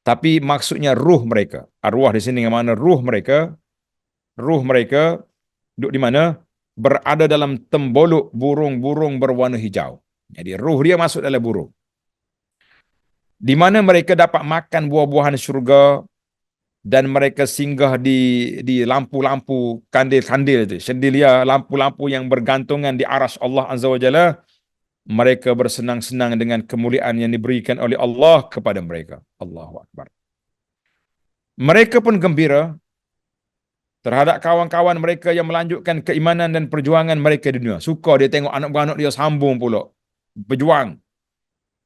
Tapi maksudnya ruh mereka. Arwah di sini dengan mana ruh mereka. Ruh mereka duduk di mana? Berada dalam tembolok burung-burung berwarna hijau. Jadi ruh dia masuk dalam burung. Di mana mereka dapat makan buah-buahan syurga, dan mereka singgah di lampu-lampu, kandil-kandil itu, chandelier, lampu-lampu yang bergantungan di aras Allah Azza wa Jalla. Mereka bersenang-senang dengan kemuliaan yang diberikan oleh Allah kepada mereka. Allahu Akbar. Mereka pun gembira terhadap kawan-kawan mereka yang melanjutkan keimanan dan perjuangan mereka di dunia. Suka dia tengok anak-anak dia sambung pula berjuang.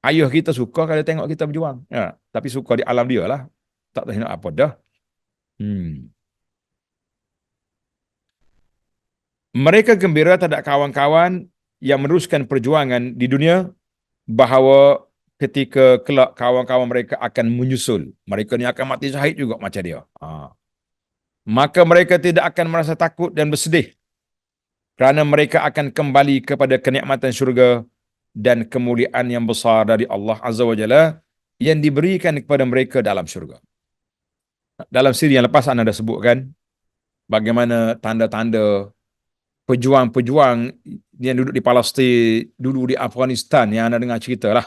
Ayah kita suka kalau tengok kita berjuang. Ya, tapi suka di alam dia lah. Tak tahu nak apa dah. Mereka gembira terhadap kawan-kawan yang meneruskan perjuangan di dunia, bahawa ketika kelak kawan-kawan mereka akan menyusul. Mereka ni akan mati syahid juga macam dia. Maka mereka tidak akan merasa takut dan bersedih, kerana mereka akan kembali kepada kenikmatan syurga dan kemuliaan yang besar dari Allah Azza wa Jalla yang diberikan kepada mereka dalam syurga. Dalam siri yang lepas anda dah sebutkan bagaimana tanda-tanda pejuang-pejuang yang duduk di Palestin, dulu di Afghanistan, yang anda dengar cerita lah,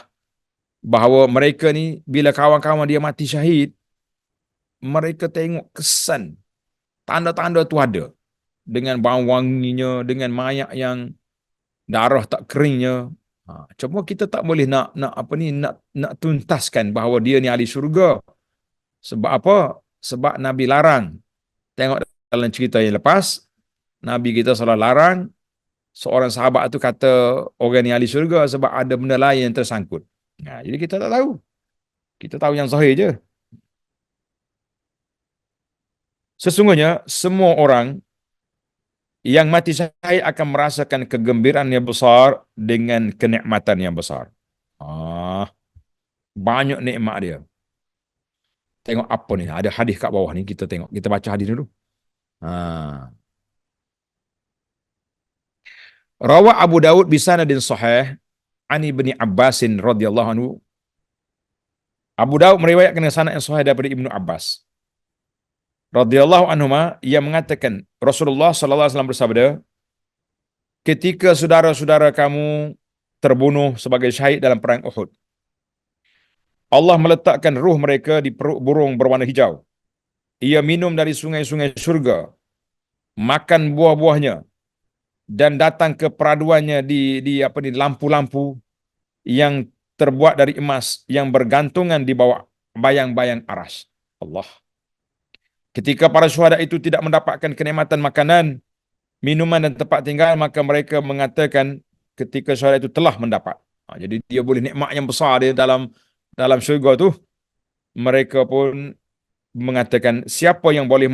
bahawa mereka ni bila kawan-kawan dia mati syahid, mereka tengok kesan, tanda-tanda tu ada, dengan bau wanginya, dengan mayat yang darah tak keringnya. Cuma kita tak boleh nak tuntaskan bahawa dia ni ahli syurga. Sebab apa? Sebab Nabi larang. Tengok dalam cerita yang lepas, Nabi kita salah larang seorang sahabat tu kata orang ni ahli syurga sebab ada benda lain yang tersangkut. Jadi kita tak tahu. Kita tahu yang zahir je. Sesungguhnya semua orang yang mati syahid akan merasakan kegembiraan yang besar dengan kenikmatan yang besar. Banyak nikmat dia. Tengok apa ni? Ada hadis kat bawah ni, kita tengok. Kita baca hadis dulu. Rawa Abu Daud bisanadin sahih an Ibni Abbasin radhiyallahu anhu. Abu Daud meriwayatkan dengan sanad yang sahih daripada Ibnu Abbas radhiyallahu anhuma, ia mengatakan Rasulullah sallallahu alaihi wasallam bersabda, ketika saudara-saudara kamu terbunuh sebagai syahid dalam perang Uhud, Allah meletakkan ruh mereka di perut burung berwarna hijau. Ia minum dari sungai-sungai syurga, makan buah-buahnya, dan datang ke peraduannya di apa ni lampu-lampu yang terbuat dari emas yang bergantungan di bawah bayang-bayang aras. Allah. Ketika para syuhada itu tidak mendapatkan kenikmatan makanan, minuman dan tempat tinggal, maka mereka mengatakan ketika syuhada itu telah mendapat. Jadi dia boleh nikmat yang besar dia dalam syurga tu. Mereka pun mengatakan siapa yang boleh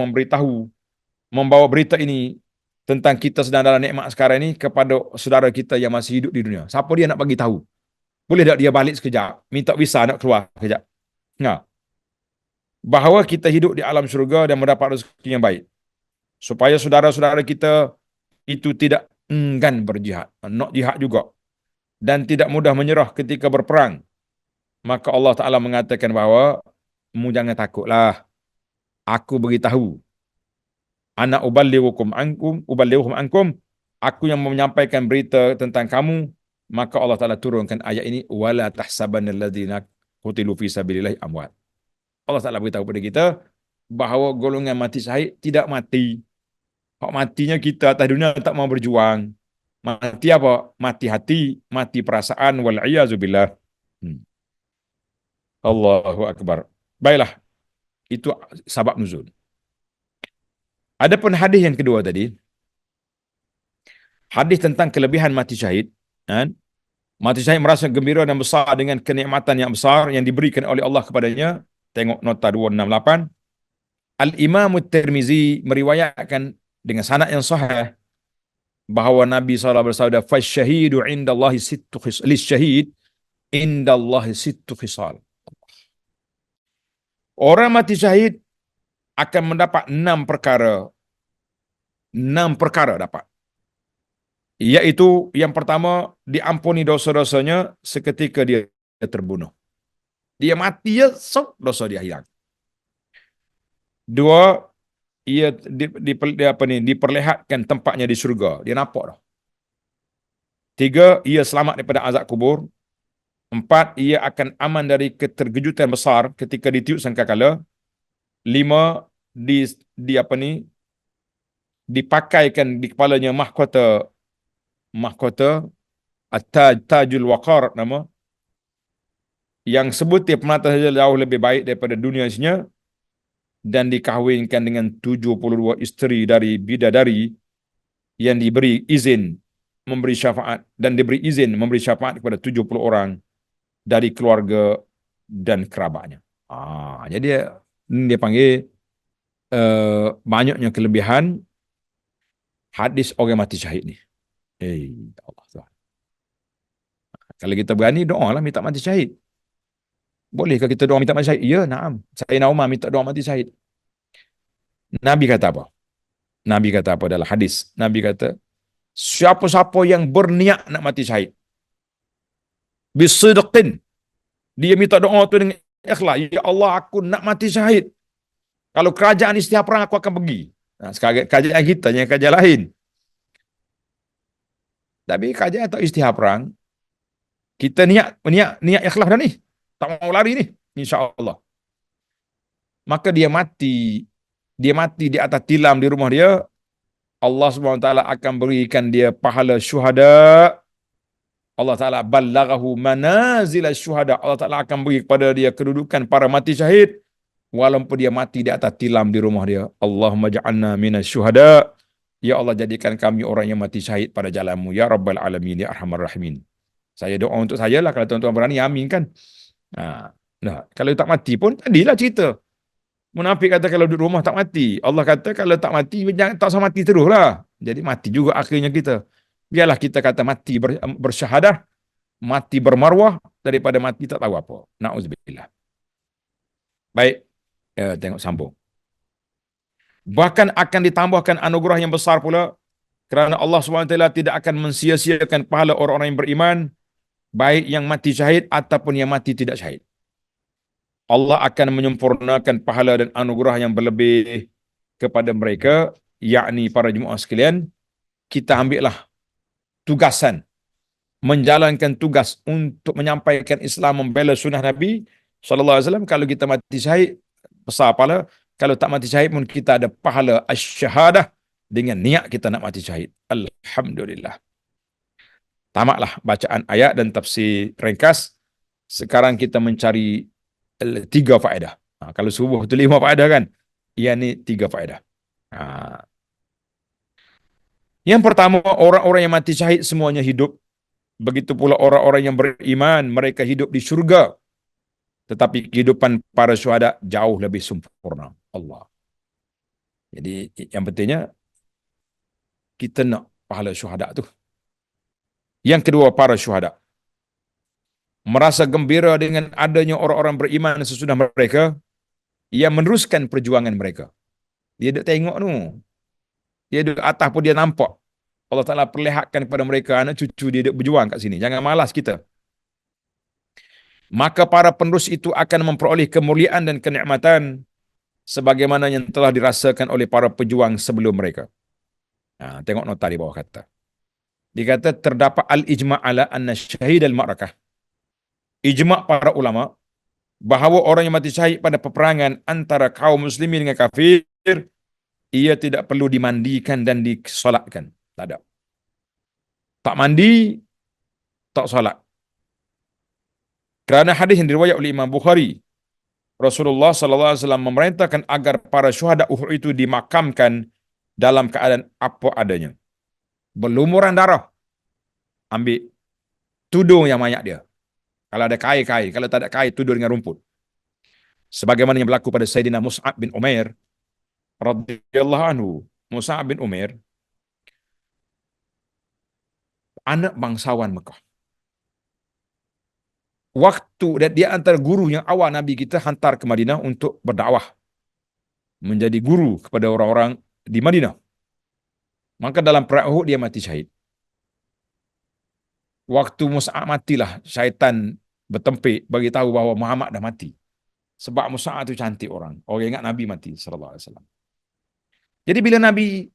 membawa berita ini tentang kita sedang dalam nikmat sekarang ini kepada saudara kita yang masih hidup di dunia. Siapa dia nak bagi tahu? Boleh tak dia balik sekejap, minta visa nak keluar sekejap. Nah, bahawa kita hidup di alam syurga dan mendapat rezeki yang baik. Supaya saudara-saudara kita itu tidak enggan berjihad, nak jihad juga, dan tidak mudah menyerah ketika berperang. Maka Allah Ta'ala mengatakan bahawa mu jangan takutlah. Aku beritahu. Ana uballighukum ankum. Aku yang menyampaikan berita tentang kamu. Maka Allah Ta'ala turunkan ayat ini. Wala tahsabanal ladzina qutilu fi sabilillahi amwat. Allah Ta'ala beritahu kepada kita bahawa golongan mati syahid tidak mati. Hak matinya kita atas dunia tak mau berjuang. Mati apa? Mati hati, mati perasaan. Wal'iyazubillah. Allahu Akbar. Baiklah. Itu sabab nuzul. Adapun hadis yang kedua tadi, hadis tentang kelebihan mati syahid. Kan? Mati syahid merasa gembira dan besar dengan kenikmatan yang besar yang diberikan oleh Allah kepadanya. Tengok nota 268. Al-Imam Tirmizi meriwayatkan dengan sanad yang sahih bahawa Nabi SAW bersabda, "Fasyahidu indallahi sittu khisal." Lisyahid indallahi sittu khisal. Orang mati syahid akan mendapat 6 perkara. 6 perkara dapat. Iaitu yang pertama, diampuni dosa-dosanya seketika dia terbunuh. Dia mati ya, dosa dia hilang. 2, ia diperlihatkan tempatnya di syurga. Dia nampak dah. 3, ia selamat daripada azab kubur. 4, ia akan aman dari keterkejutan besar ketika ditiup sangkakala. 5, dipakaikan di kepalanya mahkota Tajul Waqar nama, yang sebutir permata saja jauh lebih baik daripada dunia isinya, dan dikahwinkan dengan 72 isteri dari bidadari yang diberi izin memberi syafaat, dan diberi izin memberi syafaat kepada 70 orang dari keluarga dan kerabatnya. Jadi dia panggil banyaknya kelebihan hadis orang mati syahid ni. Allah Tuhan. Kalau kita berani doa lah minta mati syahid. Bolehkah kita doa minta mati syahid? Ya, na'am. Sayyidina Umar minta doa mati syahid. Nabi kata apa? Nabi kata apa dalam hadis? Nabi kata, siapa-siapa yang berniat nak mati syahid, bisidqin, dia minta doa tu dengan ikhlas, ya Allah aku nak mati syahid. Kalau kerajaan istiaf perang aku akan pergi. Sekarang kerajaan kita yang kerajaan lain. Tapi kerajaan atau istiaf perang, kita niat ikhlas dah ni. Tak mau lari ni, insya-Allah. Maka dia mati di atas tilam di rumah dia. Allah SWT akan berikan dia pahala syuhada. Allah Ta'ala ballaghahu manazil syuhada. Allah Ta'ala akan beri kepada dia kedudukan para mati syahid walaupun dia mati di atas tilam di rumah dia. Allahumma ja'alna minas syuhada. Ya Allah, jadikan kami orang yang mati syahid pada jalanmu ya Rabbal Alamin ya Arhamar Rahimin. Saya doa untuk saya lah, kalau tuan-tuan berani amin kan. Nah, kalau tak mati pun tadilah cerita. Munafik kata kalau duduk rumah tak mati. Allah kata kalau tak mati, jangan tak usah mati terus lah. Jadi mati juga akhirnya kita. Biarlah kita kata mati bersyahadah, mati bermarwah, daripada mati tak tahu apa. Na'udzubillah. Baik, tengok sambung. Bahkan akan ditambahkan anugerah yang besar pula, kerana Allah SWT tidak akan mensia-siakan pahala orang-orang yang beriman, baik yang mati syahid ataupun yang mati tidak syahid. Allah akan menyempurnakan pahala dan anugerah yang berlebih kepada mereka, yakni para jemaah sekalian. Kita ambillah tugasan, menjalankan tugas untuk menyampaikan Islam, membela sunnah Nabi SAW. Kalau kita mati syahid, besar pahala. Kalau tak mati syahid pun kita ada pahala asy-syahadah, dengan niat kita nak mati syahid. Alhamdulillah. Tamatlah bacaan ayat dan tafsir ringkas. Sekarang kita mencari 3 faedah. Kalau subuh itu 5 faedah kan? Ia ni 3 faedah. Yang pertama, orang-orang yang mati syahid semuanya hidup. Begitu pula orang-orang yang beriman, mereka hidup di syurga. Tetapi kehidupan para syuhada jauh lebih sempurna. Allah. Jadi yang pentingnya kita nak pahala syuhada tu. Yang kedua, para syuhada merasa gembira dengan adanya orang-orang beriman sesudah mereka yang meneruskan perjuangan mereka. Dia duk tengok tu. Dia duduk atas pun dia nampak. Allah Ta'ala perlihatkan kepada mereka anak cucu dia duduk berjuang kat sini. Jangan malas kita. Maka para penerus itu akan memperoleh kemuliaan dan kenikmatan sebagaimana yang telah dirasakan oleh para pejuang sebelum mereka. Tengok nota di bawah kata. Dia kata terdapat al-ijma' ala anna syahid al-ma'rakah. Ijma' para ulama bahawa orang yang mati syahid pada peperangan antara kaum muslimin dengan kafir, ia tidak perlu dimandikan dan disolatkan. Tak ada. Tak mandi, tak solat. Kerana hadis yang diriwayat oleh Imam Bukhari, Rasulullah SAW memerintahkan agar para syuhada Uhud itu dimakamkan dalam keadaan apa adanya. Berlumuran darah, ambil tudung yang mayat dia. Kalau ada kain, kalau tak ada kain, tudur dengan rumput. Sebagaimana yang berlaku pada Sayyidina Mus'ab bin Umair radhiyallahu anhu. Mus'ab bin Umair anak bangsawan Mekah. Waktu dan dia antara guru yang awal Nabi kita hantar ke Madinah untuk berdakwah, menjadi guru kepada orang-orang di Madinah. Maka dalam perang Uhud dia mati syahid. Waktu Mus'ab matilah, syaitan bertempik bagi tahu bahawa Muhammad dah mati. Sebab Mus'ab tu cantik orang. Orang ingat Nabi mati sallallahu alaihi wasallam. Jadi bila Nabi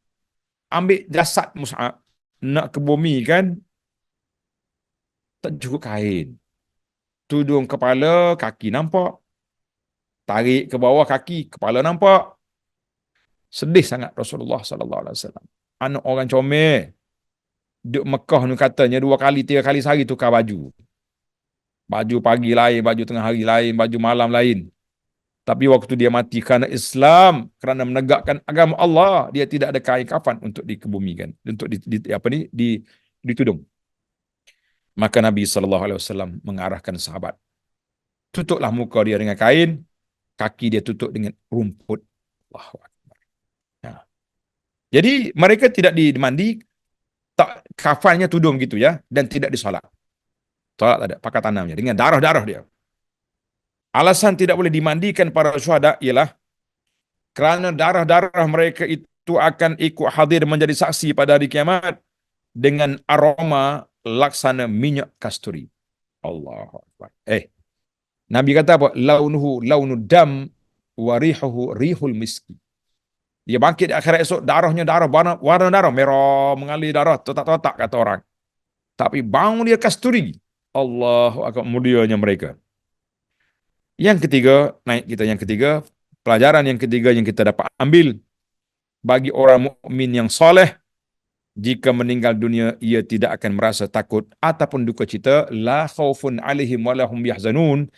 ambil jasad Mus'ab nak ke bumi kan, tak cukup kain. Tudung kepala, kaki nampak. Tarik ke bawah kaki, kepala nampak. Sedih sangat Rasulullah sallallahu alaihi wasallam. Anak orang comel. Duk Mekah ni katanya 2 kali 3 kali sehari tukar baju. Baju pagi lain, baju tengah hari lain, baju malam lain. Tapi waktu dia mati kerana Islam, kerana menegakkan agama Allah, dia tidak ada kain kafan untuk dikebumikan, untuk ditudung. Maka Nabi SAW mengarahkan sahabat, tutuplah muka dia dengan kain, kaki dia tutup dengan rumput. Allahu Akbar. Jadi mereka tidak dimandi, tak kafannya tudung gitu ya, dan tidak disolat. Solat tak ada, pakai tanamnya dengan darah-darah dia. Alasan tidak boleh dimandikan para syuhada ialah kerana darah-darah mereka itu akan ikut hadir menjadi saksi pada hari kiamat dengan aroma laksana minyak kasturi. Allahu Akbar. Nabi kata apa? Launuhu launud dam wa rihuhu rihul miski. Dia bangkit di akhirat esok, darahnya darah, warna darah, merah, mengalir darah, totak-totak kata orang. Tapi bau dia kasturi. Allahu Akbar, mulianya mereka. Yang ketiga, pelajaran yang ketiga yang kita dapat ambil bagi orang mukmin yang soleh, jika meninggal dunia ia tidak akan merasa takut ataupun duka cita, la khaufun alaihim wa lahum yahzanun.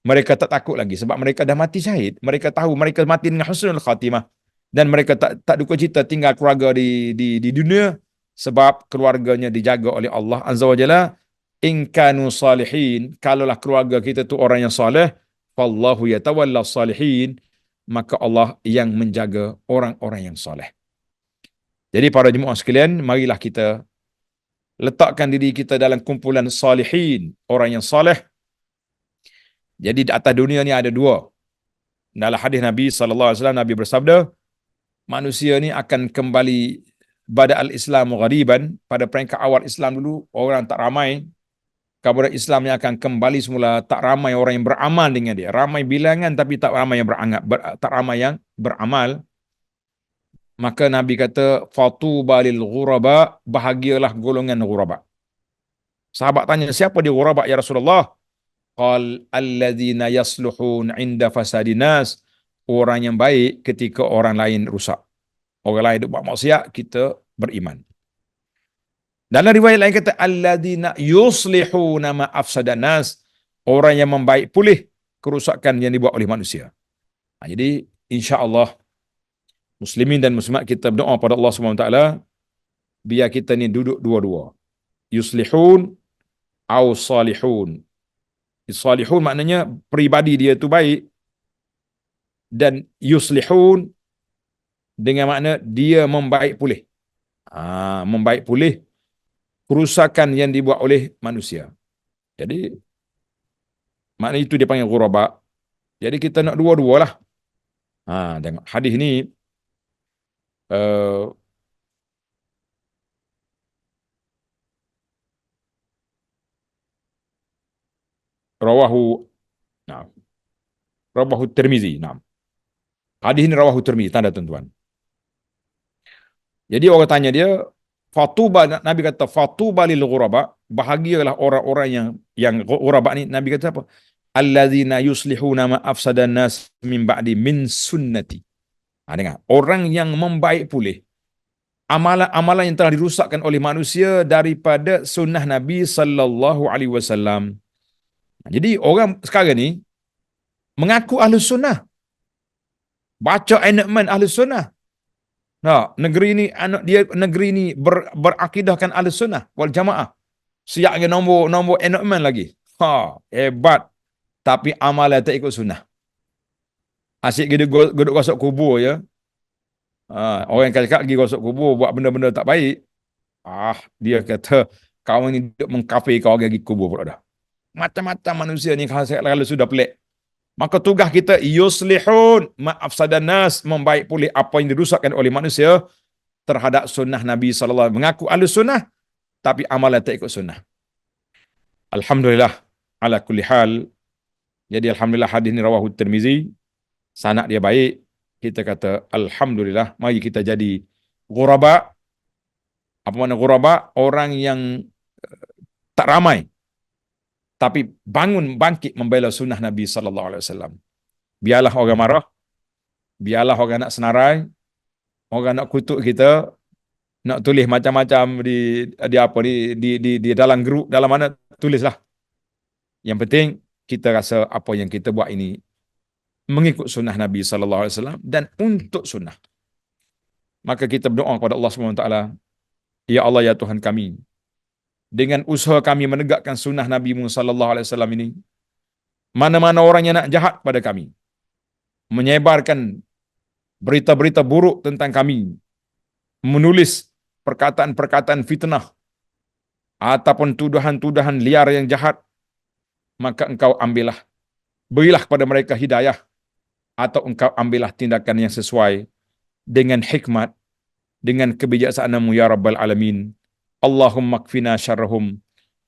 Mereka tak takut lagi sebab mereka dah mati syahid. Mereka tahu mereka mati dengan husnul khatimah dan mereka tak duka cita tinggal keluarga di dunia sebab keluarganya dijaga oleh Allah Azza wa Jalla. In kanu salihin, kalaulah keluarga kita tu orang yang soleh, fallahu yatawalla salihin, maka Allah yang menjaga orang-orang yang soleh. Jadi para jemaah sekalian, marilah kita letakkan diri kita dalam kumpulan salihin, orang yang soleh. Jadi di atas dunia ni ada 2. Dalam hadis Nabi SAW, Nabi bersabda, manusia ni akan kembali pada al-Islamu ghariban, pada peringkat awal Islam dulu, orang tak ramai. Kepada Islam yang akan kembali semula, tak ramai orang yang beramal dengan dia. Ramai bilangan tapi tak ramai yang tak ramai yang beramal. Maka Nabi kata, fatuba lil ghuraba, bahagialah golongan ghuraba. Sahabat tanya, siapa dia ghuraba ya Rasulullah? Qal alladzina yasluhun inda fasadinas, orang yang baik ketika orang lain rusak. Orang lain duk buat maksiat, kita beriman. Dalam riwayat lain kata alladzina yuslihuna ma afsadan nas, orang yang membaik pulih kerusakan yang dibuat oleh manusia. Jadi insya-Allah muslimin dan muslimat kita berdoa pada Allah Subhanahu Wa Taala biar kita ni duduk dua-dua. Yuslihun au salihun. Salihun maknanya peribadi dia tu baik, dan yuslihun dengan makna dia membaik pulih. Membaik pulih kerusakan yang dibuat oleh manusia. Jadi makna itu dia panggil ghuraba. Jadi kita nak dua-dua lah. Tengok hadis ni uh, rawahu nah, rawahu Tirmizi. Nah. Hadis ni rawahu Tirmizi, tanda tuan-tuan. Jadi orang tanya dia, fatuba, Nabi kata fatuba lil ghuraba, bahagialah orang-orang yang ghuraba ni. Nabi kata apa? Allazina yuslihuna ma afsadan nas min ba'di min sunnati. Dengar, orang yang membaik pulih amalan-amalan yang telah dirusakkan oleh manusia daripada sunnah Nabi sallallahu alaihi wasallam. Jadi orang sekarang ni mengaku ahli sunnah, baca enakmen ahli sunnah. Negeri ni anak dia, negeri ni berakidahkan ahli sunnah wal jamaah. Siap ke nombor enakmen lagi. Hebat. Tapi amalan tak ikut sunnah. Asyik geduk gosok kubur ya. Orang yang cakap pergi gosok kubur buat benda-benda tak baik. Dia kata kau ni mengkafir kau pergi kubur pula dah. Macam-macam manusia ni kalau sudah pelik. Maka tugas kita yuslihun ma'afsadan nas, membaik pulih apa yang dirusakkan oleh manusia terhadap sunnah Nabi sallallahu alaihi wasallam. Mengaku ahli sunnah tapi amalan tak ikut sunnah. Alhamdulillah ala kulli hal. Jadi alhamdulillah hadis ni rawahu Tirmizi. Sanad dia baik. Kita kata alhamdulillah, mari kita jadi ghuraba. Apa makna ghuraba? Orang yang tak ramai tapi bangkit membela sunnah Nabi sallallahu alaihi wasallam. Biarlah orang marah, biarlah orang nak senarai, orang nak kutuk kita, nak tulis macam-macam di dalam grup, dalam mana tulislah. Yang penting kita rasa apa yang kita buat ini mengikut sunnah Nabi sallallahu alaihi wasallam dan untuk sunnah. Maka kita berdoa kepada Allah Subhanahu Wa Taala, ya Allah ya Tuhan kami, dengan usaha kami menegakkan sunnah Nabi sallallahu alaihi wasallam ini, mana-mana orang yang nak jahat pada kami, menyebarkan berita-berita buruk tentang kami, menulis perkataan-perkataan fitnah ataupun tuduhan-tuduhan liar yang jahat, maka engkau ambillah, berilah kepada mereka hidayah, atau engkau ambillah tindakan yang sesuai dengan hikmat, dengan kebijaksanaan-Mu ya Rabbal Alamin. Allahumma kfina syarrahum,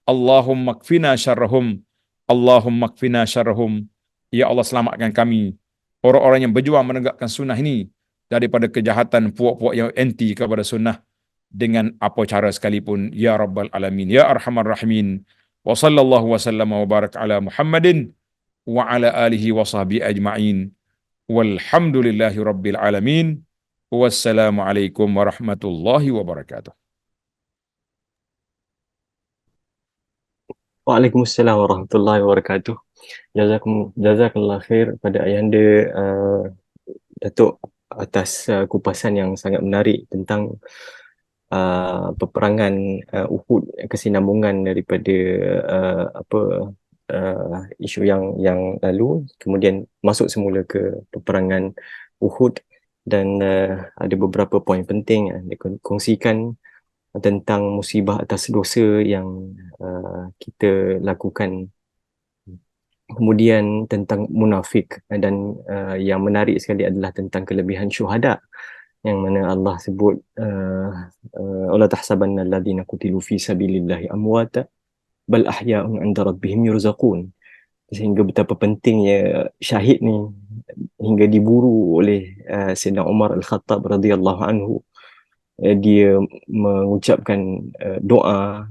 Allahumma kfina syarrahum, Allahumma kfina syarrahum. Ya Allah, selamatkan kami, orang-orang yang berjuang menegakkan sunnah ini, daripada kejahatan puak-puak yang anti kepada sunnah dengan apa cara sekalipun ya Rabbal Alamin ya Arhamar Rahimin. Wa sallallahu wa sallama wa barak ala Muhammadin wa ala alihi wa sahbihi ajma'in. Walhamdulillahi rabbil alamin. Wassalamualaikum warahmatullahi wabarakatuh. Waalaikumsalam warahmatullahi wabarakatuh. Jazakallah khair pada Ayahanda Datuk atas kupasan yang sangat menarik tentang peperangan Uhud, kesinambungan daripada isu yang lalu, kemudian masuk semula ke peperangan Uhud, dan ada beberapa poin penting yang dikongsikan tentang musibah atas dosa yang kita lakukan. Kemudian tentang munafik, dan yang menarik sekali adalah tentang kelebihan syuhada, yang mana Allah sebut wala tahsabanna alladhina qutilu fi sabilillahi amwata bal ahya'un 'inda rabbihim yurzaqun. Sehingga betapa pentingnya syahid ni, hingga diburu oleh Sayyidina Umar Al-Khattab radhiyallahu anhu. Dia mengucapkan doa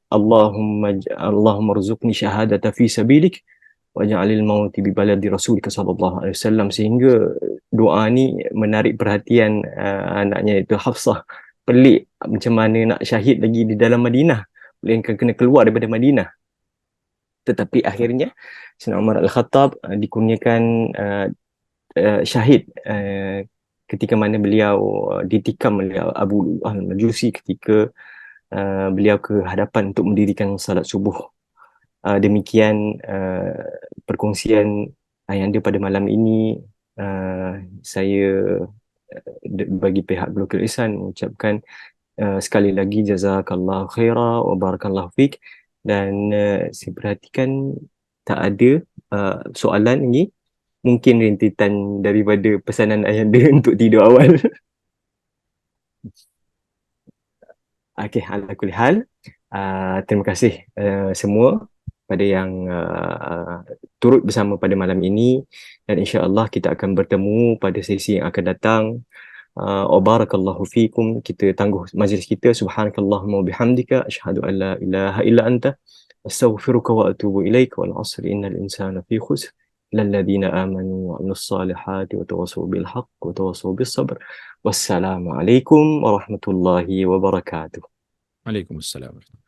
Allahumma rzuqni syahadata fi sabilik waj'alil mauti bi baladi rasulika sallallahu alaihi wasallam, sehingga doa ni menarik perhatian anaknya itu Hafsah. Pelik macam mana nak syahid lagi di dalam Madinah, melainkan kena keluar daripada Madinah. Tetapi akhirnya Sayyidina Umar Al-Khattab dikurniakan syahid ketika mana beliau ditikam oleh Abu Al-Majusi ketika beliau ke hadapan untuk mendirikan salat subuh. Demikian perkongsian Ayanda pada malam ini. Saya bagi pihak Blokil Ihsan mengucapkan sekali lagi jazakallahu khaira wa barakallahu fik, dan saya perhatikan tak ada soalan lagi. Mungkin rintitan daripada pesanan Ayanda untuk tidur awal. Okey, ala kulli hal, terima kasih semua pada yang turut bersama pada malam ini, dan insya-Allah kita akan bertemu pada sesi yang akan datang. Barakallahu fikum. Kita tangguh majlis kita. Subhanakallahumma wa bihamdika asyhadu an la ilaha illa anta astaghfiruka wa atubu ilaik. Wal 'asri innal insana fi khusr illa alladhina amanu wa 'amilus salihati wa tawassaw bil haqq wa tawassaw bis sabr. Wassalamu alaikum warahmatullahi wabarakatuh. Waalaikumsalam.